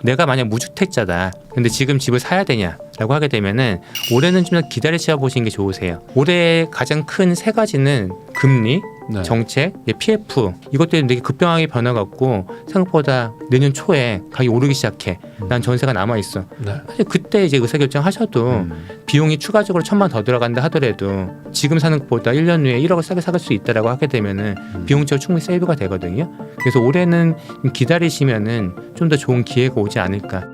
내가 만약 무주택자다. 근데 지금 집을 사야 되냐라고 하게 되면은 올해는 좀 더 기다리셔 보시는 게 좋으세요. 올해 가장 큰 세 가지는 금리, 네. 정책, PF 이것들이 되게 급변하게 변화갖고 생각보다 내년 초에 가격이 오르기 시작해. 난 전세가 남아 있어. 네. 사실 그때 이제 의사결정 하셔도 비용이 추가적으로 1,000만 더 들어간다 하더라도 지금 사는 것보다 1년 후에 1억을 싸게 살 수 있다라고 하게 되면은 비용적으로 충분히 세이브가 되거든요. 그래서 올해는 기다리시면은 좀 더 좋은 기회가 오지 않을까.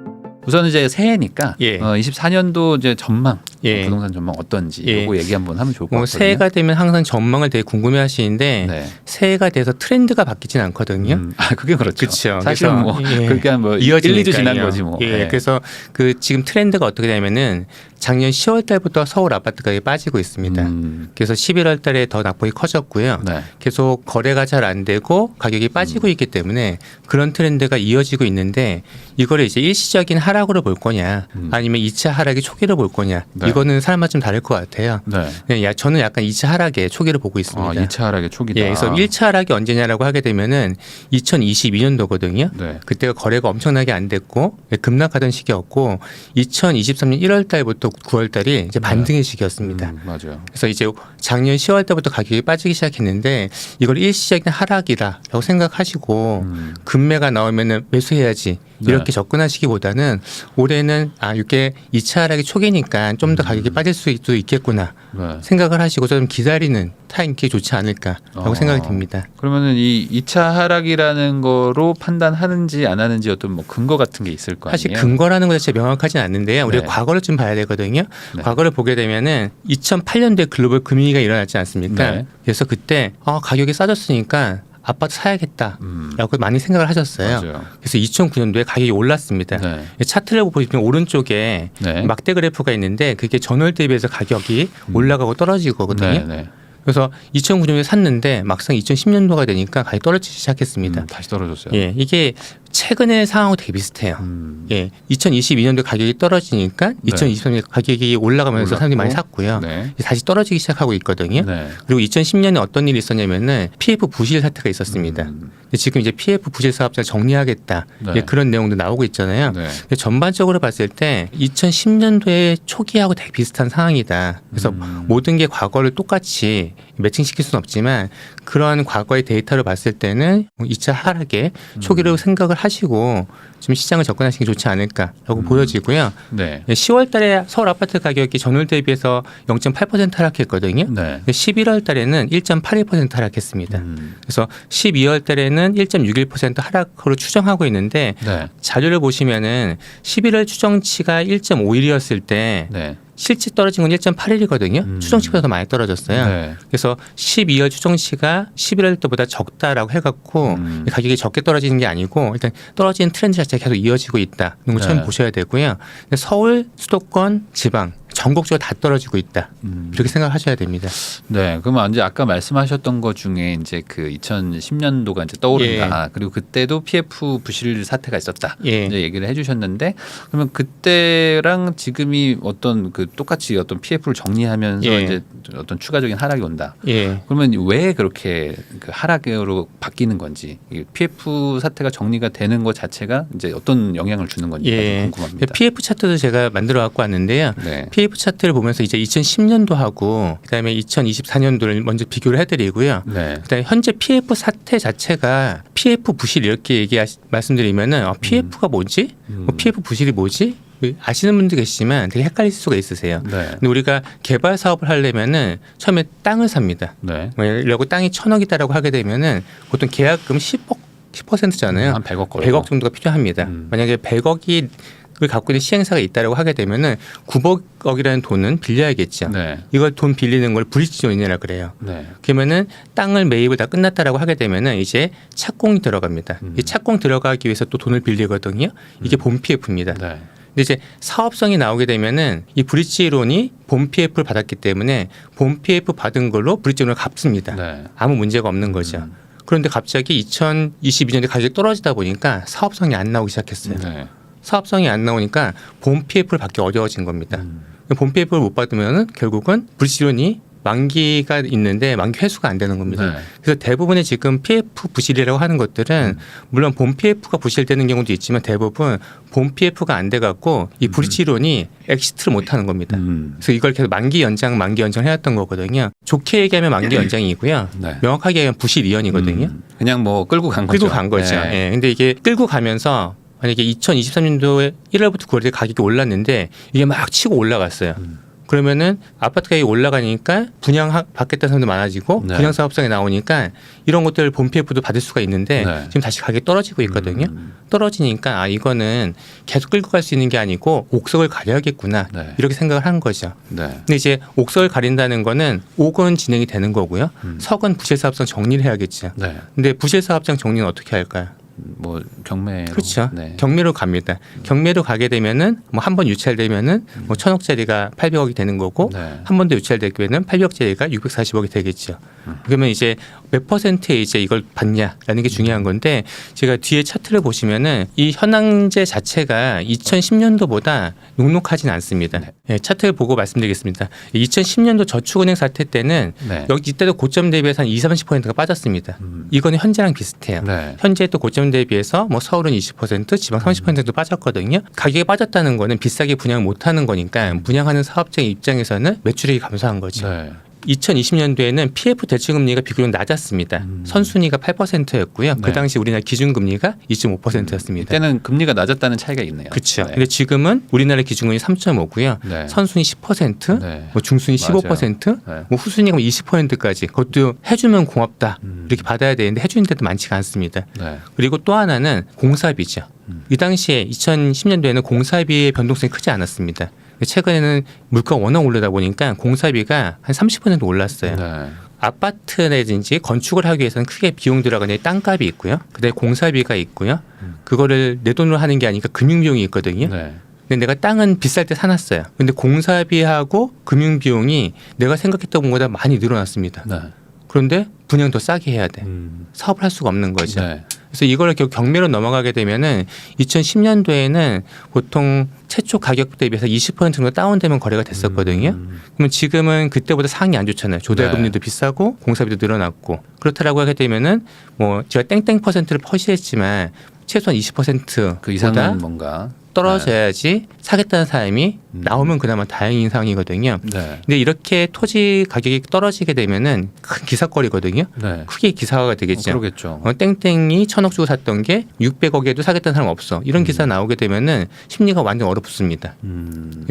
우선 이제 새해니까 예. 24년도 이제 전망, 예. 부동산 전망 어떤지 예. 요거 얘기 한번 하면 좋을 것 같거든요. 새해가 되면 항상 전망을 되게 궁금해하시는데 네. 새해가 돼서 트렌드가 바뀌진 않거든요. 그게 그렇죠. 그렇죠. 사실은 뭐 그렇게 한 뭐 1, 2주 지난 거지 뭐. 예. 네. 그래서 그 지금 트렌드가 어떻게 되냐면은 작년 10월 달부터 서울 아파트 가격이 빠지고 있습니다. 그래서 11월 달에 더 낙폭이 커졌고요. 네. 계속 거래가 잘 안 되고 가격이 빠지고 있기 때문에 그런 트렌드가 이어지고 있는데 이거를 이제 일시적인 하락으로 볼 거냐 아니면 2차 하락의 초기로 볼 거냐 네. 이거는 사람마다 좀 다를 것 같아요. 네. 네, 저는 약간 2차 하락의 초기로 보고 있습니다. 2차 하락의 초기다. 예, 그래서 1차 하락이 언제냐라고 하게 되면은 2022년도거든요. 네. 그때가 거래가 엄청나게 안 됐고 급락하던 시기였고 2023년 1월 달부터 9월 달이 이제 반등의 시기였습니다. 맞아요. 그래서 이제 작년 10월 달부터 가격이 빠지기 시작했는데 이걸 일시적인 하락이다라고 생각하시고 급매가 나오면은 매수해야지 이렇게 네. 접근하시기보다는 올해는 이게 2차 하락의 초기니까 좀 더 가격이 빠질 수도 있겠구나 네. 생각을 하시고 좀 기다리는 타임이 좋지 않을까라고 생각이 듭니다. 그러면은 이 2차 하락이라는 거로 판단하는지 안 하는지 어떤 뭐 근거 같은 게 있을 거 아니에요? 사실 근거라는 것 자체가 명확하진 않는데요. 우리가 네. 과거를 좀 봐야 되거든요. 네. 과거를 보게 되면은 2008년도에 글로벌 금융위기가 일어났지 않습니까? 네. 그래서 그때 가격이 싸졌으니까 아파트 사야겠다라고 많이 생각을 하셨어요. 맞아요. 그래서 2009년도에 가격이 올랐습니다. 네. 차트를 보시면 오른쪽에 네. 막대 그래프가 있는데 그게 전월 대비해서 가격이 올라가고 떨어지거든요. 네, 네. 그래서 2009년에 샀는데 막상 2010년도가 되니까 가격이 떨어지기 시작했습니다. 다시 떨어졌어요. 예, 이게 최근의 상황하고 되게 비슷해요. 예, 2022년도 가격이 떨어지니까 2023년 가격이 올라가면서 사람들이 많이 샀고요. 네. 다시 떨어지기 시작하고 있거든요. 네. 그리고 2010년에 어떤 일이 있었냐면은 PF 부실 사태가 있었습니다. 근데 지금 이제 PF 부실 사업자 정리하겠다 네. 예, 그런 내용도 나오고 있잖아요. 네. 근데 전반적으로 봤을 때 2010년도의 초기하고 되게 비슷한 상황이다. 그래서 모든 게 과거를 똑같이 매칭시킬 수는 없지만 그런 과거의 데이터를 봤을 때는 2차 하락의 초기로 생각을 하시고 좀 시장을 접근하시는 게 좋지 않을까라고 보여지고요. 네. 10월 달에 서울 아파트 가격이 전월 대비해서 0.8% 하락했거든요. 네. 11월 달에는 1.81% 하락했습니다. 그래서 12월 달에는 1.61% 하락으로 추정하고 있는데 네. 자료를 보시면은 11월 추정치가 1.51이었을 때 네. 실제 떨어진 건 1.81이거든요. 추정치보다 더 많이 떨어졌어요. 네. 그래서 12월 추정치가 11월 때보다 적다라고 해갖고 가격이 적게 떨어지는 게 아니고 일단 떨어지는 트렌드 자체가 계속 이어지고 있다는 걸 처음 네. 보셔야 되고요. 근데 서울, 수도권, 지방 전국적으로 다 떨어지고 있다. 이렇게 생각하셔야 됩니다. 네, 그러면 이제 아까 말씀하셨던 것 중에 이제 그 2010년도가 이제 떠오른다. 그리고 그때도 PF 부실 사태가 있었다. 예. 이제 얘기를 해주셨는데, 그러면 그때랑 지금이 어떤 그 똑같이 어떤 PF를 정리하면서 예. 이제 어떤 추가적인 하락이 온다. 예. 그러면 왜 그렇게 그 하락으로 바뀌는 건지, 이 PF 사태가 정리가 되는 것 자체가 이제 어떤 영향을 주는 건지 예. 궁금합니다. PF 차트도 제가 만들어 갖고 왔는데요. 네. PF 차트를 보면서 이제 2010년도하고 그다음에 2024년도를 먼저 비교를 해드리고요. 네. 그다음에 현재 PF 사태 자체가 PF 부실 이렇게 말씀드리면은 PF가 뭐지? PF 부실이 뭐지? 아시는 분도 계시지만 되게 헷갈릴 수가 있으세요. 네. 근데 우리가 개발 사업을 하려면은 처음에 땅을 삽니다. 네. 이러고 땅이 1,000억이다라고 하게 되면은 보통 계약금 10%잖아요. 한 100억 걸고. 100억 정도가 필요합니다. 만약에 100억이 을 갖고 있는 시행사가 있다라고 하게 되면은 9억이라는 돈은 빌려야겠죠. 네. 이걸 이걸 돈 빌리는 걸 브리지 로인이라 그래요. 네. 그러면은 땅을 매입을 다 끝났다라고 하게 되면은 이제 착공이 들어갑니다. 이 착공 들어가기 위해서 또 돈을 빌리거든요. 이게 본 PF입니다. 네. 근데 이제 사업성이 나오게 되면은 이 브리지론이 본 PF를 받았기 때문에 본 PF 받은 걸로 브리지론을 갚습니다. 네. 아무 문제가 없는 거죠. 그런데 갑자기 2022년에 가격이 떨어지다 보니까 사업성이 안 나오기 시작했어요. 네. 사업성이 안 나오니까 본 PF를 받기 어려워진 겁니다. 본 PF를 못 받으면 결국은 브리지론이 만기가 있는데 만기 회수가 안 되는 겁니다. 네. 그래서 대부분의 지금 PF 부실이라고 하는 것들은 물론 본 PF가 부실되는 경우도 있지만 대부분 본 PF가 안 돼 갖고 이 브릿지론이 엑시트를 못 하는 겁니다. 그래서 이걸 계속 만기 연장 해왔던 거거든요. 좋게 얘기하면 만기 연장이고요. 네. 명확하게 얘기하면 부실 이연이거든요. 그냥 뭐 끌고 간 거죠. 끌고 간 거죠. 네. 예. 근데 이게 끌고 가면서 만약에 2023년도에 1월부터 9월에 가격이 올랐는데 이게 막 치고 올라갔어요. 그러면은 아파트 가격이 올라가니까 분양 받겠다는 사람도 많아지고 네. 분양 사업성에 나오니까 이런 것들 본 PF도 받을 수가 있는데 네. 지금 다시 가격이 떨어지고 있거든요. 떨어지니까 아 이거는 계속 끌고 갈 수 있는 게 아니고 옥석을 가려야겠구나 네. 이렇게 생각을 한 거죠. 네. 근데 이제 옥석을 가린다는 거는 옥은 진행이 되는 거고요. 석은 부실 사업성 정리를 해야겠죠. 네. 근데 부실 사업장 정리는 어떻게 할까요? 뭐 경매 그렇죠. 네. 경매로 갑니다. 경매로 가게 되면은 뭐 한 번 유찰되면은 뭐 1,000억짜리가 800억이 되는 거고 네. 한 번 더 유찰되면은 800억짜리가 640억이 되겠죠. 그러면 이제 몇 퍼센트에 이제 이걸 받냐라는 게 중요한 건데 제가 뒤에 차트를 보시면은 이 현황제 자체가 2010년도보다 녹록하진 않습니다. 네. 예, 차트를 보고 말씀드리겠습니다. 2010년도 저축은행 사태 때는 네. 여기 이때도 고점 대비해서 한 20-30%가 빠졌습니다. 이거는 현재랑 비슷해요. 네. 현재 또 고점 대비해서 뭐 서울은 20%, 지방 30%도 빠졌거든요. 가격이 빠졌다는 거는 비싸게 분양 못 하는 거니까 분양하는 사업자 입장에서는 매출액이 감소한 거죠. 네. 2020년도에는 PF 대출금리가 비교적 낮았습니다. 선순위가 8%였고요. 그 네. 당시 우리나라 기준금리가 2.5%였습니다. 이때는 금리가 낮았다는 차이가 있네요. 그렇죠. 네. 근데 지금은 우리나라 기준금리 3.5고요. 네. 선순위 10%, 네. 뭐 중순위 맞아요. 15%, 네. 뭐 후순위가 20%까지 그것도 해주면 고맙다 이렇게 받아야 되는데 해주는 데도 많지가 않습니다. 네. 그리고 또 하나는 공사비죠. 이 당시에 2010년도에는 공사비의 변동성이 크지 않았습니다. 최근에는 물가가 워낙 오르다 보니까 공사비가 한 30% 올랐어요. 네. 아파트라든지 건축을 하기 위해서는 크게 비용 들어가는 땅값이 있고요. 그다음에 공사비가 있고요. 그거를 내 돈으로 하는 게 아니니까 금융비용이 있거든요. 네. 근데 내가 땅은 비쌀 때 사놨어요. 근데 공사비하고 금융비용이 내가 생각했던 것보다 많이 늘어났습니다. 네. 그런데 분양 더 싸게 해야 돼. 사업을 할 수가 없는 거죠. 네. 그래서 이걸 결국 경매로 넘어가게 되면은 2010년도에는 보통 최초 가격 대비해서 20% 정도 다운되면 거래가 됐었거든요. 그러면 지금은 그때보다 상황이 안 좋잖아요. 조달금리도 네. 비싸고 공사비도 늘어났고 그렇다라고 하게 되면은 뭐 제가 땡땡 퍼센트를 퍼시했지만 최소한 20%보다 그 이상은 뭔가 떨어져야지 사겠다는 사람이 나오면 그나마 다행인 상황이거든요. 네. 근데 이렇게 토지 가격이 떨어지게 되면은 큰 기사거리거든요. 네. 크게 기사화가 되겠죠. 그러겠죠. 땡땡이 1,000억 주고 샀던 게 600억에도 사겠다는 사람 없어. 이런 기사 나오게 되면은 심리가 완전 얼어붙습니다.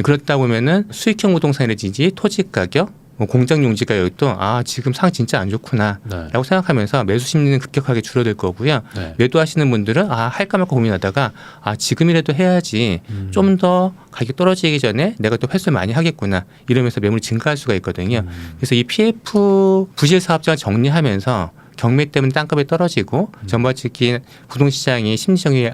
그렇다 보면은 수익형 부동산이라든지 토지 가격, 뭐 공장 용지 가격도 아 지금 상 진짜 안 좋구나라고 네. 생각하면서 매수 심리는 급격하게 줄어들 거고요. 네. 매도하시는 분들은 아 할까 말까 고민하다가 아 지금이라도 해야지 좀 더 가격 떨어지기 전에 내가 또 회수를 많이 하겠구나 이러면서 매물이 증가할 수가 있거든요. 그래서 이 PF 부실 사업자를 정리하면서 경매 때문에 땅값이 떨어지고 전반적인 부동시장이 심리적인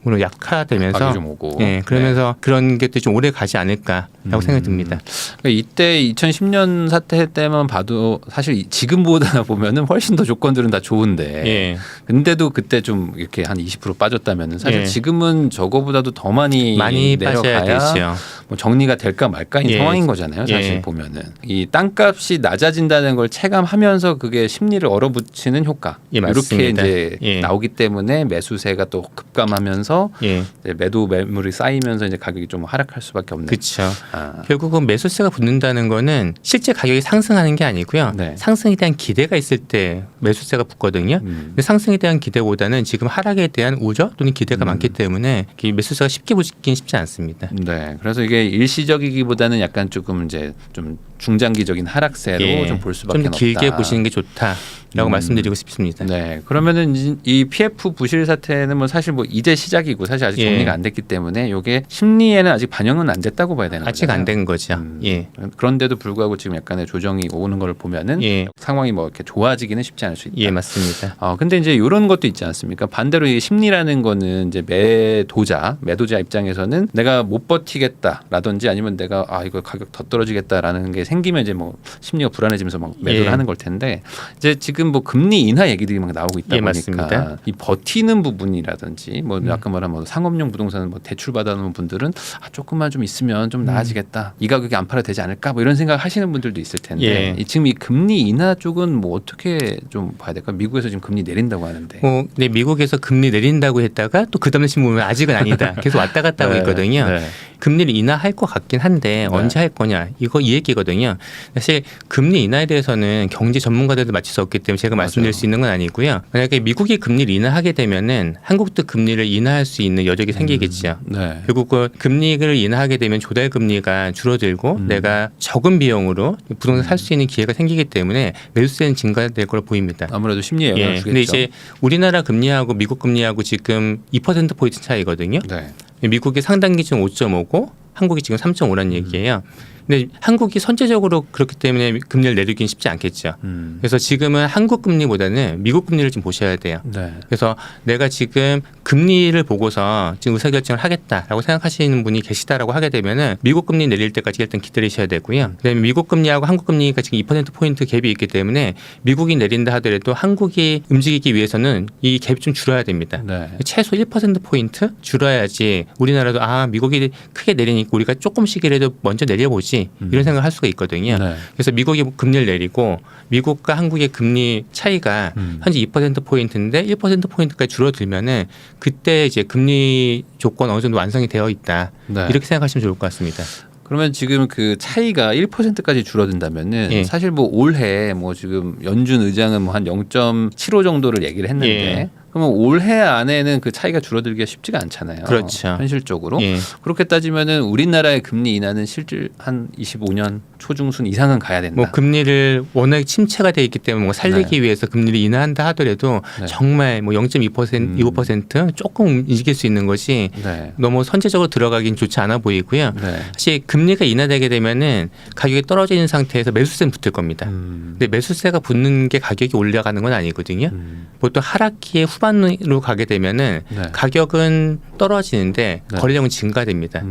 으로 약화되면서 가격이 좀 오고. 예, 그러면서 그런 것들이 좀 오래 가지 않을까라고 생각이 듭니다. 그러니까 이때 2010년 사태 때만 봐도 사실 지금보다 보면은 훨씬 더 조건들은 다 좋은데 예. 근데도 그때 좀 이렇게 한 20% 빠졌다면은 사실 예. 지금은 저거보다도 더 많이 빠져야 내려가야 되죠. 뭐 정리가 될까 말까인 예. 상황인 거잖아요. 사실 예. 보면은 이 땅값이 낮아진다는 걸 체감하면서 그게 심리를 얼어붙이는 효과 예, 이렇게 맞습니다. 이제 예. 나오기 때문에 매수세가 또 급감하면서 예. 이제 매도 매물이 쌓이면서 이제 가격이 좀 하락할 수밖에 없는. 그렇죠. 아. 결국은 매수세가 붙는다는 거는 실제 가격이 상승하는 게 아니고요. 네. 상승에 대한 기대가 있을 때 매수세가 붙거든요. 근데 상승에 대한 기대보다는 지금 하락에 대한 우려 또는 기대가 많기 때문에 이 매수세가 쉽게 붙긴 쉽지 않습니다. 네, 그래서 이게 일시적이기보다는 약간 조금 이제 좀 중장기적인 하락세로 예. 좀 볼 수밖에 좀 없다. 더 길게 보시는 게 좋다라고 말씀드리고 싶습니다. 네, 그러면은 이 PF 부실 사태는 뭐 사실 뭐 이제 시작이고 사실 아직 예. 정리가 안 됐기 때문에 이게 심리에는 아직 반영은 안 됐다고 봐야 되는 아직 거잖아요. 안 된 거죠. 예. 그런데도 불구하고 지금 약간의 조정이 오는 걸 보면은 예. 상황이 뭐 이렇게 좋아지기는 쉽지 않을 수 있다. 예, 맞습니다. 근데 이제 이런 것도 있지 않습니까? 반대로 이 심리라는 거는 이제 매도자 입장에서는 내가 못 버티겠다라든지 아니면 내가 이거 가격 더 떨어지겠다라는 게 생기면 이제 뭐 심리가 불안해지면서 막 매도를 예. 하는 걸 텐데 이제 지금 뭐 금리 인하 얘기들이 막 나오고 있다 예, 보니까 맞습니다. 이 버티는 부분이라든지 뭐 아까 말한 뭐 상업용 부동산 뭐 대출 받아놓은 분들은 조금만 좀 있으면 좀 나아지겠다. 이 가격에 안 팔아도 되지 않을까? 뭐 이런 생각 하시는 분들도 있을 텐데 예. 지금 이 금리 인하 쪽은 뭐 어떻게 좀 봐야 될까? 미국에서 지금 금리 내린다고 하는데. 네, 미국에서 금리 내린다고 했다가 또 그 다음에 신문 보면 아직은 아니다. 계속 왔다 갔다 하고 있거든요. 네. 금리를 인하할 것 같긴 한데 언제 할 거냐 이거 이 얘기거든요. 사실 금리 인하에 대해서는 경제 전문가들도 맞출 수 없기 때문에 제가 말씀드릴 수 있는 건 아니고요. 만약에 미국이 금리를 인하하게 되면은 한국도 금리를 인하할 수 있는 여력이 생기겠죠. 네. 결국 그 금리를 인하하게 되면 조달 금리가 줄어들고 내가 적은 비용으로 부동산 살 수 있는 기회가 생기기 때문에 매수세는 증가될 걸로 보입니다. 아무래도 심리에 영향을 예. 주겠죠. 근데 이제 우리나라 금리하고 미국 금리하고 지금 2% 포인트 차이거든요. 네. 미국이 상당 기준 5.5고 한국이 지금 3.5라는 얘기예요. 근데 한국이 선제적으로 그렇기 때문에 금리를 내리긴 쉽지 않겠죠. 그래서 지금은 한국 금리보다는 미국 금리를 좀 보셔야 돼요. 네. 그래서 내가 지금 금리를 보고서 지금 의사결정을 하겠다라고 생각하시는 분이 계시다라고 하게 되면은 미국 금리 내릴 때까지 일단 기다리셔야 되고요. 그다음에 미국 금리하고 한국 금리가 지금 2%포인트 갭이 있기 때문에 미국이 내린다 하더라도 한국이 움직이기 위해서는 이 갭이 좀 줄어야 됩니다. 네. 최소 1%포인트 줄어야지 우리나라도 미국이 크게 내리니까 우리가 조금씩이라도 먼저 내려보지 이런 생각을 할 수가 있거든요. 네. 그래서 미국이 금리를 내리고 미국과 한국의 금리 차이가 현재 2%포인트인데 1%포인트까지 줄어들면은 그때 이제 금리 조건 어느 정도 완성이 되어 있다. 네. 이렇게 생각하시면 좋을 것 같습니다. 그러면 지금 그 차이가 1%까지 줄어든다면은 예. 사실 뭐 올해 뭐 지금 연준 의장은 뭐 한 0.75 정도를 얘기를 했는데 예. 그러면 올해 안에는 그 차이가 줄어들기가 쉽지가 않잖아요. 그렇죠. 현실적으로. 예. 그렇게 따지면은 우리나라의 금리 인하는 실질 한 25년 초중순 이상은 가야 된다. 뭐 금리를 워낙 침체가 돼 있기 때문에 뭐 살리기 위해서 금리를 인하한다 하더라도 네. 정말 뭐 0.2%, 25% 조금 움직일 수 있는 것이 네. 너무 선제적으로 들어가긴 좋지 않아 보이고요. 네. 사실 금리가 인하되게 되면은 가격이 떨어지는 상태에서 매수세는 붙을 겁니다. 근데 매수세가 붙는 게 가격이 올라가는 건 아니거든요. 보통 하락기에 후반으로 가게 되면은 네. 가격은 떨어지는데 네. 거래량은 증가됩니다.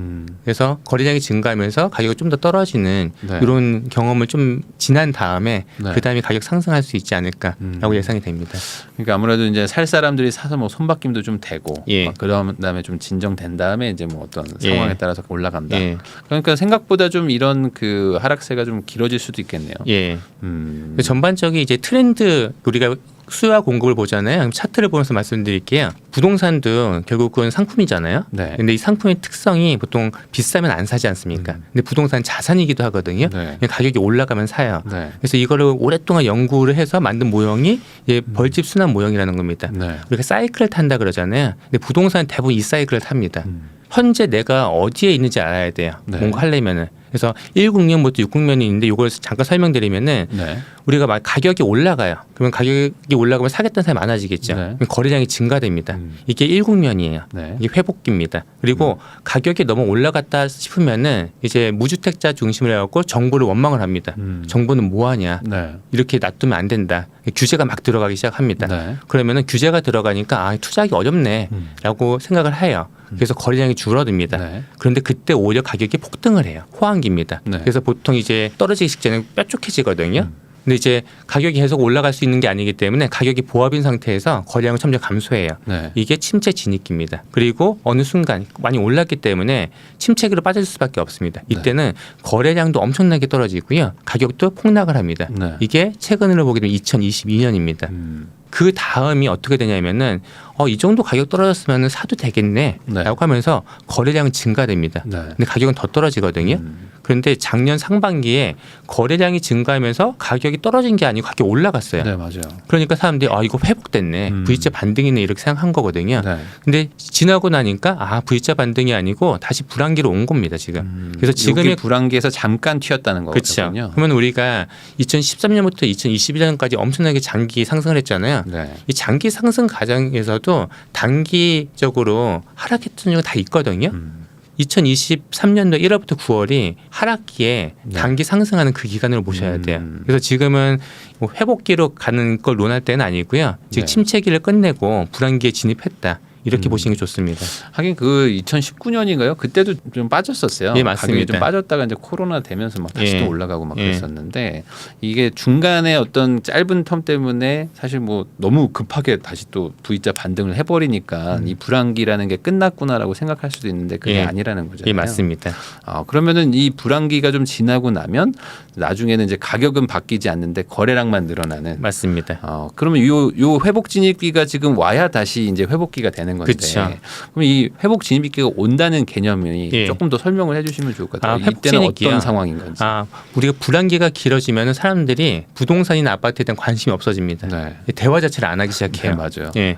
그래서 거래량이 증가하면서 가격이 좀 더 떨어지는 네. 이런 경험을 좀 지난 다음에 네. 그 다음에 가격 상승할 수 있지 않을까라고 예상이 됩니다. 그러니까 아무래도 이제 살 사람들이 사서 뭐 손바뀜도 좀 되고 예. 그다음에 좀 진정된 다음에 이제 뭐 어떤 예. 상황에 따라서 올라간다. 예. 그러니까 생각보다 좀 이런 그 하락세가 좀 길어질 수도 있겠네요. 예. 전반적인 이제 트렌드 우리가 수요와 공급을 보잖아요. 그럼 차트를 보면서 말씀드릴게요. 부동산도 결국은 상품이잖아요. 네. 근데 이 상품의 특성이 보통 비싸면 안 사지 않습니까? 근데 부동산 자산이기도 하거든요. 네. 가격이 올라가면 사요. 네. 그래서 이거를 오랫동안 연구를 해서 만든 모형이 이제 벌집 순환 모형이라는 겁니다. 네. 우리가 사이클을 탄다 그러잖아요. 근데 부동산 대부분 이 사이클을 탑니다. 현재 내가 어디에 있는지 알아야 돼요. 네. 뭔가 하려면은. 그래서 1국면부터 6국면이 있는데 이걸 잠깐 설명드리면은 네. 우리가 막 가격이 올라가요. 그러면 가격이 올라가면 사겠다는 사람이 많아지겠죠. 네. 그럼 거래량이 증가됩니다. 이게 1국면이에요. 네. 이게 회복기입니다. 그리고 가격이 너무 올라갔다 싶으면은 이제 무주택자 중심으로 해갖고 정부를 원망을 합니다. 정부는 뭐 하냐. 네. 이렇게 놔두면 안 된다. 규제가 막 들어가기 시작합니다. 네. 그러면은 규제가 들어가니까 투자하기 어렵네라고 생각을 해요. 그래서 거래량이 줄어듭니다. 네. 그런데 그때 오히려 가격이 폭등을 해요. 호황기입니다. 네. 그래서 보통 이제 떨어지기 직전에 뾰족해지거든요. 근데 이제 가격이 계속 올라갈 수 있는 게 아니기 때문에 가격이 보합인 상태에서 거래량은 점점 감소해요. 네. 이게 침체 진입기입니다. 그리고 어느 순간 많이 올랐기 때문에 침체기로 빠질 수밖에 없습니다. 이때는 거래량도 엄청나게 떨어지고요. 가격도 폭락을 합니다. 네. 이게 최근으로 보게 되면 2022년입니다. 그 다음이 어떻게 되냐면은 이 정도 가격 떨어졌으면 사도 되겠네라고 네. 하면서 거래량은 증가됩니다. 네. 근데 가격은 더 떨어지거든요. 그런데 작년 상반기에 거래량이 증가하면서 가격이 떨어진 게 아니고 가격이 올라갔어요. 네, 맞아요. 그러니까 사람들이 이거 회복됐네. V자 반등이네 이렇게 생각한 거거든요. 네. 근데 지나고 나니까 V자 반등이 아니고 다시 불안기로 온 겁니다, 지금. 그래서 지금의 여기 불안기에서 잠깐 튀었다는 그렇죠. 거거든요. 그러면 우리가 2013년부터 2021년까지 엄청나게 장기 상승을 했잖아요. 네. 이 장기 상승 과정에서도 단기적으로 하락했던 경우가 다 있거든요. 2023년도 1월부터 9월이 하락기에 네. 단기 상승하는 그 기간으로 보셔야 돼요. 그래서 지금은 뭐 회복기로 가는 걸 논할 때는 아니고요. 지금 네. 침체기를 끝내고 불안기에 진입했다. 이렇게 보시는 게 좋습니다. 하긴 그 2019년인가요? 그때도 좀 빠졌었어요. 예, 가격이 맞습니다. 좀 빠졌다가 이제 코로나 되면서 막 다시 예. 또 올라가고 막 예. 그랬었는데 이게 중간에 어떤 짧은 텀 때문에 사실 뭐 너무 급하게 다시 또 V자 반등을 해버리니까 이 불황기라는 게 끝났구나라고 생각할 수도 있는데 그게 예. 아니라는 거잖아요. 예, 맞습니다. 그러면은 이 불황기가 좀 지나고 나면 나중에는 이제 가격은 바뀌지 않는데 거래량만 늘어나는. 맞습니다. 그러면 요 회복 진입기가 지금 와야 다시 이제 회복기가 되는 건데. 그쵸. 그럼 이 회복 진입기가 온다는 개념이 예. 조금 더 설명을 해주시면 좋을 것 같아요. 회복 이때는 진입기요? 어떤 상황인 건지. 우리가 불안기가 길어지면 사람들이 부동산이나 아파트에 대한 관심이 없어집니다. 네. 대화 자체를 안 하기 네, 시작해요. 맞아요. 예.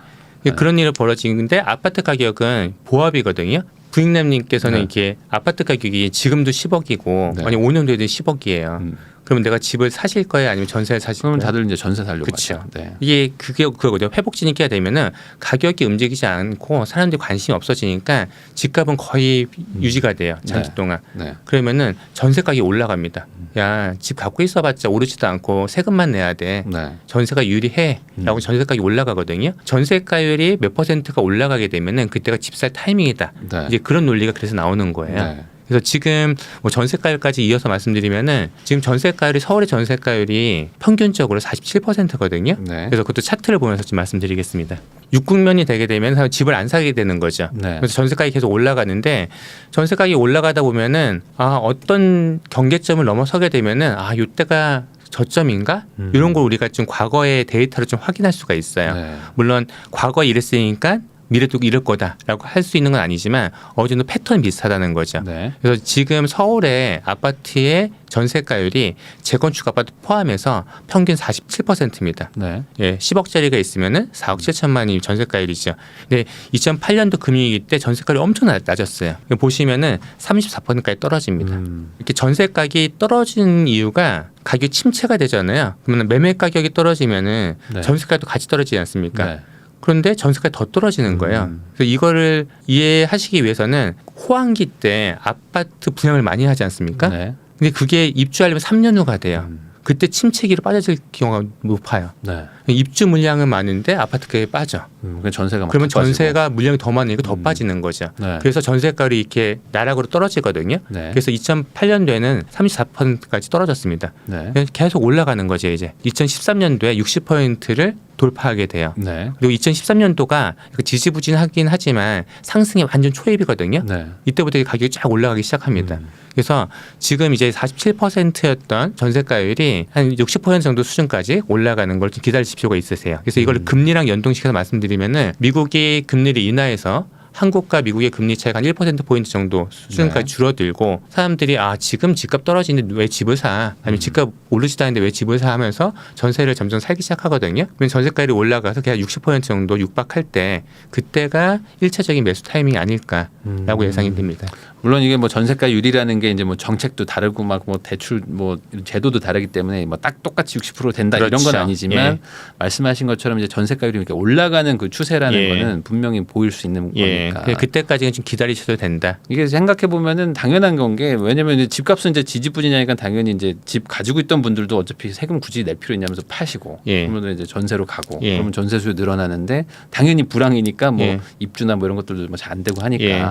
그런 일이 벌어지는데 아파트 가격은 보합이거든요. 부익남님께서는 네. 이렇게 아파트 가격이 지금도 10억이고 네. 아니 5년 뒤에도 10억이에요. 그러면 내가 집을 사실 거예요, 아니면 전세를 사실 그러면 거예요? 다들 이제 전세 살려고 그쵸. 하죠. 네. 이게 그거거든요. 회복 진입기가 되면은 가격이 움직이지 않고 사람들이 관심이 없어지니까 집값은 거의 유지가 돼요. 장기 네. 동안. 네. 그러면은 전세 가격이 올라갑니다. 야, 집 갖고 있어봤자 오르지도 않고 세금만 내야 돼. 네. 전세가 유리해라고 전세 가격이 올라가거든요. 전세가율이 몇 퍼센트가 올라가게 되면은 그때가 집 살 타이밍이다. 네. 이제 그런 논리가 그래서 나오는 거예요. 네. 그래서 지금 뭐 전세가율까지 이어서 말씀드리면은 지금 전세가율이 서울의 전세가율이 평균적으로 47%거든요. 네. 그래서 그것도 차트를 보면서 좀 말씀드리겠습니다. 육국면이 되게 되면 집을 안 사게 되는 거죠. 네. 그래서 전세가격이 계속 올라가는데 전세가격이 올라가다 보면은 어떤 경계점을 넘어서게 되면은 이때가 저점인가? 이런 걸 우리가 좀 과거의 데이터를 좀 확인할 수가 있어요. 네. 물론 과거에 이랬으니까 미래도 이럴 거다라고 할 수 있는 건 아니지만 어느 정도 패턴이 비슷하다는 거죠. 네. 그래서 지금 서울의 아파트의 전세가율이 재건축 아파트 포함해서 평균 47%입니다. 네. 예, 10억짜리가 있으면은 4억 7천만이 전세가율이죠. 근데 2008년도 금융위기 때 전세가율이 엄청 낮았어요. 보시면은 34%까지 떨어집니다. 이렇게 전세가격이 떨어진 이유가 가격 침체가 되잖아요. 그러면 매매 가격이 떨어지면은 네. 전세가도 같이 떨어지지 않습니까? 네. 그런데 전세가 더 떨어지는 거예요. 그래서 이거를 이해하시기 위해서는 호황기 때 아파트 분양을 많이 하지 않습니까? 네. 근데 그게 입주하려면 3년 후가 돼요. 그때 침체기로 빠져질 경우가 높아요. 네. 입주 물량은 많은데 아파트 가격이 빠져. 그러니까 전세가 막 그러면 더 빠지고. 전세가 물량이 더 많으니까 더 빠지는 거죠. 네. 그래서 전세가율이 이렇게 나락으로 떨어지거든요. 네. 그래서 2008년도에는 34%까지 떨어졌습니다. 네. 계속 올라가는 거죠. 이제 2013년도에 60%를 돌파하게 돼요. 네. 그리고 2013년도가 지지부진하긴 하지만 상승의 완전 초입이거든요. 네. 이때부터 가격이 쫙 올라가기 시작합니다. 그래서 지금 이제 47%였던 전세가율이 한 60% 정도 수준까지 올라가는 걸 좀 기다리실 필요가 있으세요. 그래서 이걸 금리랑 연동시켜서 말씀드리면은 미국이 금리를 인하해서 한국과 미국의 금리 차이가 한 1%포인트 정도 수준까지 네. 줄어들고 사람들이 지금 집값 떨어지는데 왜 집을 사? 아니면 집값 오르지도 않는데 왜 집을 사? 하면서 전세를 점점 살기 시작하거든요. 그러면 전세가율이 올라가서 그냥 60% 정도 육박할 때 그때가 1차적인 매수 타이밍이 아닐까라고 예상이 됩니다. 물론 이게 뭐 전세가율이라는 게 이제 뭐 정책도 다르고 막 뭐 대출 뭐 제도도 다르기 때문에 뭐 딱 똑같이 60% 된다 이런 건 그렇죠. 아니지만 예. 말씀하신 것처럼 이제 전세가율이 이렇게 올라가는 그 추세라는 예. 거는 분명히 보일 수 있는 예. 거니까. 그때까지는 좀 기다리셔도 된다. 이게 생각해 보면은 당연한 건 게 왜냐면 이제 집값은 이제 지지부진하니까 당연히 이제 집 가지고 있던 분들도 어차피 세금 굳이 낼 필요 있냐면서 파시고 예. 그러면 이제 전세로 가고 예. 그러면 전세 수요 늘어나는데 당연히 불황이니까 뭐 예. 입주나 뭐 이런 것들도 뭐 잘 안 되고 하니까 예.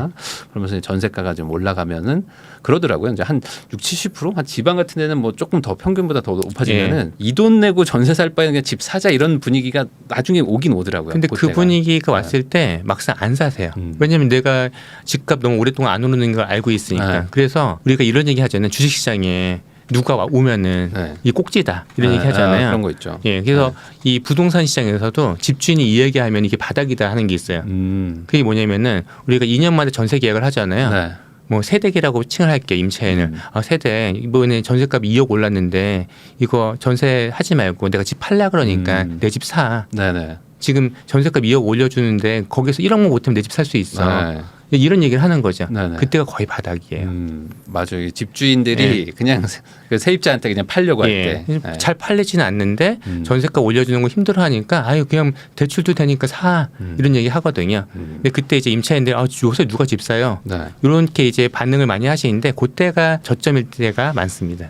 그러면서 전세가가 좀 올라가면은 그러더라고요. 이제 한 60-70%? 한 지방 같은 데는 뭐 조금 더 평균보다 더 높아지면은 이 돈 내고 전세 살 바에는 그냥 집 사자 이런 분위기가 나중에 오긴 오더라고요. 근데 그 그때가. 분위기가 왔을 때 막상 안 사세요. 왜냐하면 내가 집값 너무 오랫동안 안 오르는 걸 알고 있으니까. 네. 그래서 우리가 이런 얘기 하잖아요. 주식시장에 누가 오면은 네. 이 꼭지다 이런 얘기 하잖아요. 그런 거 있죠. 예, 그래서 이 부동산 시장에서도 집주인이 이 얘기하면 이게 바닥이다 하는 게 있어요. 그게 뭐냐면은 우리가 2년 만에 전세 계약을 하잖아요. 네. 뭐 세대기라고 칭을 할게요. 임차인을. 세대 이번에 전세값 2억 올랐는데 이거 전세 하지 말고 내가 집 팔라 그러니까 내 집 사. 네네. 지금 전세값 2억 올려주는데 거기서 1억만 못하면 내 집 살 수 있어. 네. 이런 얘기를 하는 거죠. 네네. 그때가 거의 바닥이에요. 맞아요. 집주인들이 그냥 그 세입자한테 그냥 팔려고 할 때. 예. 잘 팔리지는 않는데 전세가 올려주는 거 힘들어하니까 아유 그냥 대출도 되니까 사 이런 얘기 하거든요. 근데 그때 이제 임차인들 요새 누가 집 사요? 네. 이렇게 이제 반응을 많이 하시는데 그때가 저점일 때가 많습니다.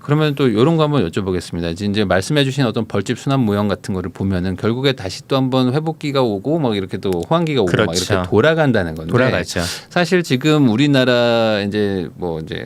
그러면 또 이런 거 한번 여쭤보겠습니다. 이제 말씀해주신 어떤 벌집 순환 모형 같은 거를 보면은 결국에 다시 또 한번 회복기가 오고 막 이렇게 또 호황기가 오고 막 그렇죠. 이렇게 돌아간다는 건데. 돌아가죠. 사실 지금 우리나라 이제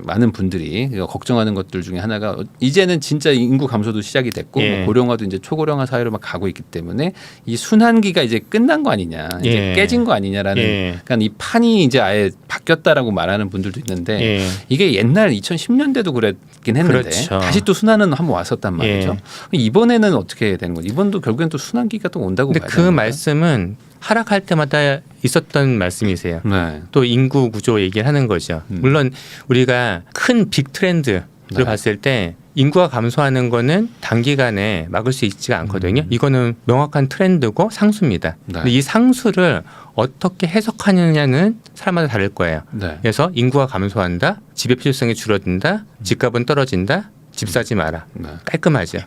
많은 분들이 걱정하는 것들 중에 하나가 이제는 진짜 인구 감소도 시작이 됐고 예. 뭐 고령화도 이제 초고령화 사회로 막 가고 있기 때문에 이 순환기가 이제 끝난 거 아니냐, 이제 예. 깨진 거 아니냐라는, 예. 그러니까 이 판이 이제 아예 바뀌었다라고 말하는 분들도 있는데 예. 이게 옛날 2010년대도 그랬긴 했는데 그렇죠. 다시 또 순환은 한번 왔었단 말이죠. 이번에는 어떻게 되는 거죠? 이번도 결국엔 또 순환기가 또 온다고 근데 봐야 그 되는 건가요? 말씀은 하락할 때마다 있었던 말씀이세요. 네. 또 인구 구조 얘기를 하는 거죠. 물론 우리가 큰 빅 트렌드를 네. 봤을 때 인구가 감소하는 거는 단기간에 막을 수 있지가 않거든요. 이거는 명확한 트렌드고 상수입니다. 네. 근데 이 상수를 어떻게 해석하느냐는 사람마다 다를 거예요. 네. 그래서 인구가 감소한다, 집의 필요성이 줄어든다, 집값은 떨어진다, 집 사지 마라. 네. 깔끔하죠.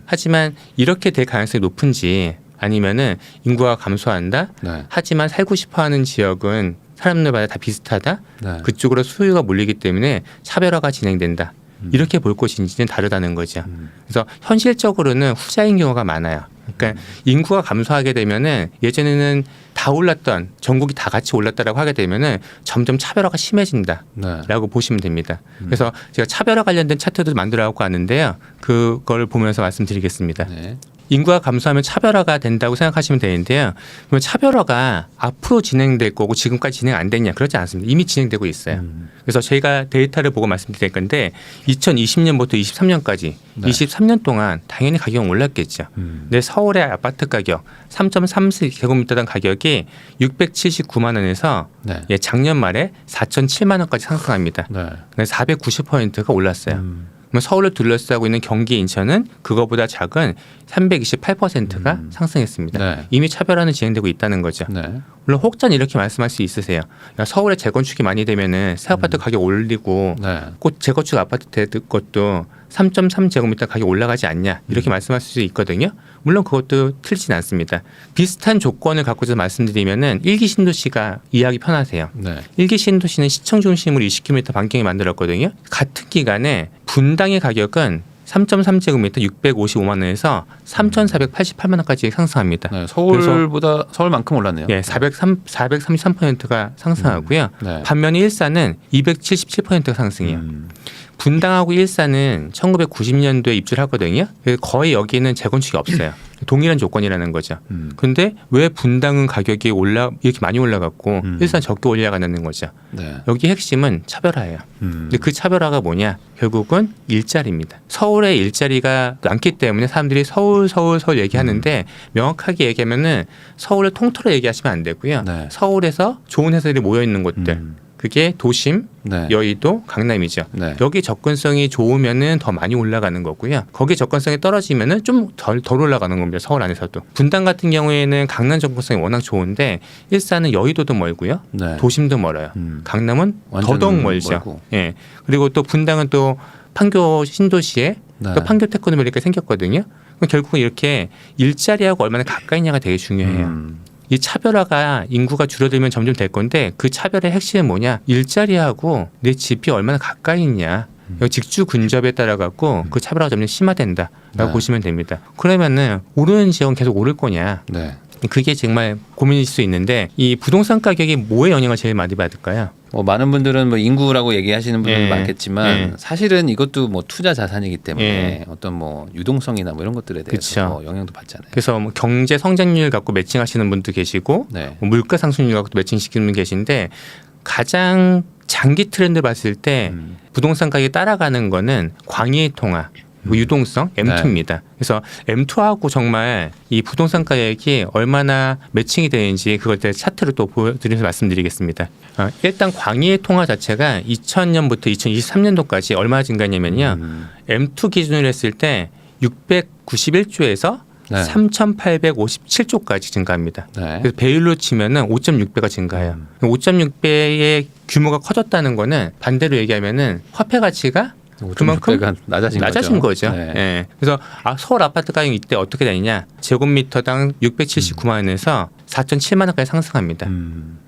하지만 이렇게 될 가능성이 높은지 아니면은 인구가 감소한다, 네. 하지만 살고 싶어하는 지역은 사람들마다 다 비슷하다. 네. 그쪽으로 수요가 몰리기 때문에 차별화가 진행된다. 이렇게 볼 것인지는 다르다는 거죠. 그래서 현실적으로는 후자인 경우가 많아요. 그러니까 인구가 감소하게 되면은 예전에는 다 올랐던 전국이 다 같이 올랐다라고 하게 되면은 점점 차별화가 심해진다라고 네. 보시면 됩니다. 그래서 제가 차별화 관련된 차트도 만들어갖고 왔는데요. 그걸 보면서 말씀드리겠습니다. 네. 인구가 감소하면 차별화가 된다고 생각하시면 되는데요. 그러면 차별화가 앞으로 진행될 거고 지금까지 진행 안 됐냐? 그렇지 않습니다. 이미 진행되고 있어요. 그래서 저희가 데이터를 보고 말씀드릴 건데 2020년부터 23년까지 네. 23년 동안 당연히 가격은 올랐겠죠. 근데 서울의 아파트 가격 3.3제곱미터당 가격이 679만 원에서 네. 예, 작년 말에 4,007만 원까지 상승합니다. 네. 490%가 올랐어요. 그러면 서울을 둘러싸고 있는 경기 인천은 그거보다 작은 328%가 상승했습니다. 네. 이미 차별화는 진행되고 있다는 거죠. 네. 물론 혹자는 이렇게 말씀할 수 있으세요. 야, 서울에 재건축이 많이 되면은 새 아파트 가격 올리고 네. 꼭 재건축 아파트 될 것도 3.3제곱미터 가격 올라가지 않냐 이렇게 말씀하실 수 있거든요. 물론 그것도 틀리진 않습니다. 비슷한 조건을 갖고서 말씀드리면은 일기 신도시가 이해하기 편하세요. 네. 일기 신도시는 시청 중심으로 20km 반경에 만들었거든요. 같은 기간에 분당의 가격은 3.3제곱미터 655만 원에서 3,488만 원까지 상승합니다. 네. 서울보다 서울만큼 올랐네요. 예, 433%가 상승하고요. 네. 반면에 일산은 277%가 상승해요. 분당하고 일산은 1990년도에 입주를 하거든요. 거의 여기는 재건축이 없어요. 동일한 조건이라는 거죠. 근데 왜 분당은 가격이 이렇게 많이 올라갔고 일산 적게 올라가는 거죠. 네. 여기 핵심은 차별화예요. 근데 그 차별화가 뭐냐? 결국은 일자리입니다. 서울에 일자리가 많기 때문에 사람들이 서울 얘기하는데 명확하게 얘기하면은 서울을 통틀어 얘기하시면 안 되고요. 네. 서울에서 좋은 회사들이 모여 있는 곳들. 그게 도심, 네. 여의도, 강남이죠. 네. 여기 접근성이 좋으면은 더 많이 올라가는 거고요. 거기 접근성이 떨어지면은 좀 덜 올라가는 겁니다. 서울 안에서도. 분당 같은 경우에는 강남 접근성이 워낙 좋은데 일산은 여의도도 멀고요. 네. 도심도 멀어요. 강남은 완전 더더욱 멀죠. 멀고. 예. 그리고 또 분당은 또 판교 신도시에 네. 또 판교 테크노 이렇게 생겼거든요. 그럼 결국은 이렇게 일자리하고 얼마나 가까이 있냐가 되게 중요해요. 이 차별화가 인구가 줄어들면 점점 될 건데 그 차별의 핵심은 뭐냐? 일자리하고 내 집이 얼마나 가까이 있냐. 여기 직주 근접에 따라 갖고 그 차별화가 점점 심화된다라고 네. 보시면 됩니다. 그러면은 오르는 지역은 계속 오를 거냐? 네. 그게 정말 고민일 수 있는데 이 부동산 가격이 뭐에 영향을 제일 많이 받을까요? 많은 분들은 인구라고 얘기하시는 분들도 예. 많겠지만 예. 사실은 이것도 투자 자산이기 때문에 예. 어떤 유동성이나 이런 것들에 대해서 그쵸. 영향도 받잖아요. 그래서 뭐 경제 성장률 갖고 매칭하시는 분도 계시고 네. 뭐 물가 상승률 갖고 매칭시키는 분 계신데 가장 장기 트렌드 봤을 때 부동산 가격이 따라가는 거는 광의의 통화 그리고 유동성 M2입니다. 그래서 M2하고 정말 이 부동산 가격이 얼마나 매칭이 되는지 그걸 제가 차트로 또 보여드리면서 말씀드리겠습니다. 일단 광의의 통화 자체가 2000년부터 2023년도까지 얼마 증가했냐면요. M2 기준으로 했을 때 691조에서 네. 3,857조까지 증가합니다. 네. 그래서 배율로 치면은 5.6배가 증가해요. 5.6배의 규모가 커졌다는 거는 반대로 얘기하면은 화폐 가치가 그만큼 낮아진 거죠. 네. 예. 그래서 서울 아파트 가격 이때 어떻게 되느냐? 제곱미터당 679만 원에서 4.7만 원까지 상승합니다.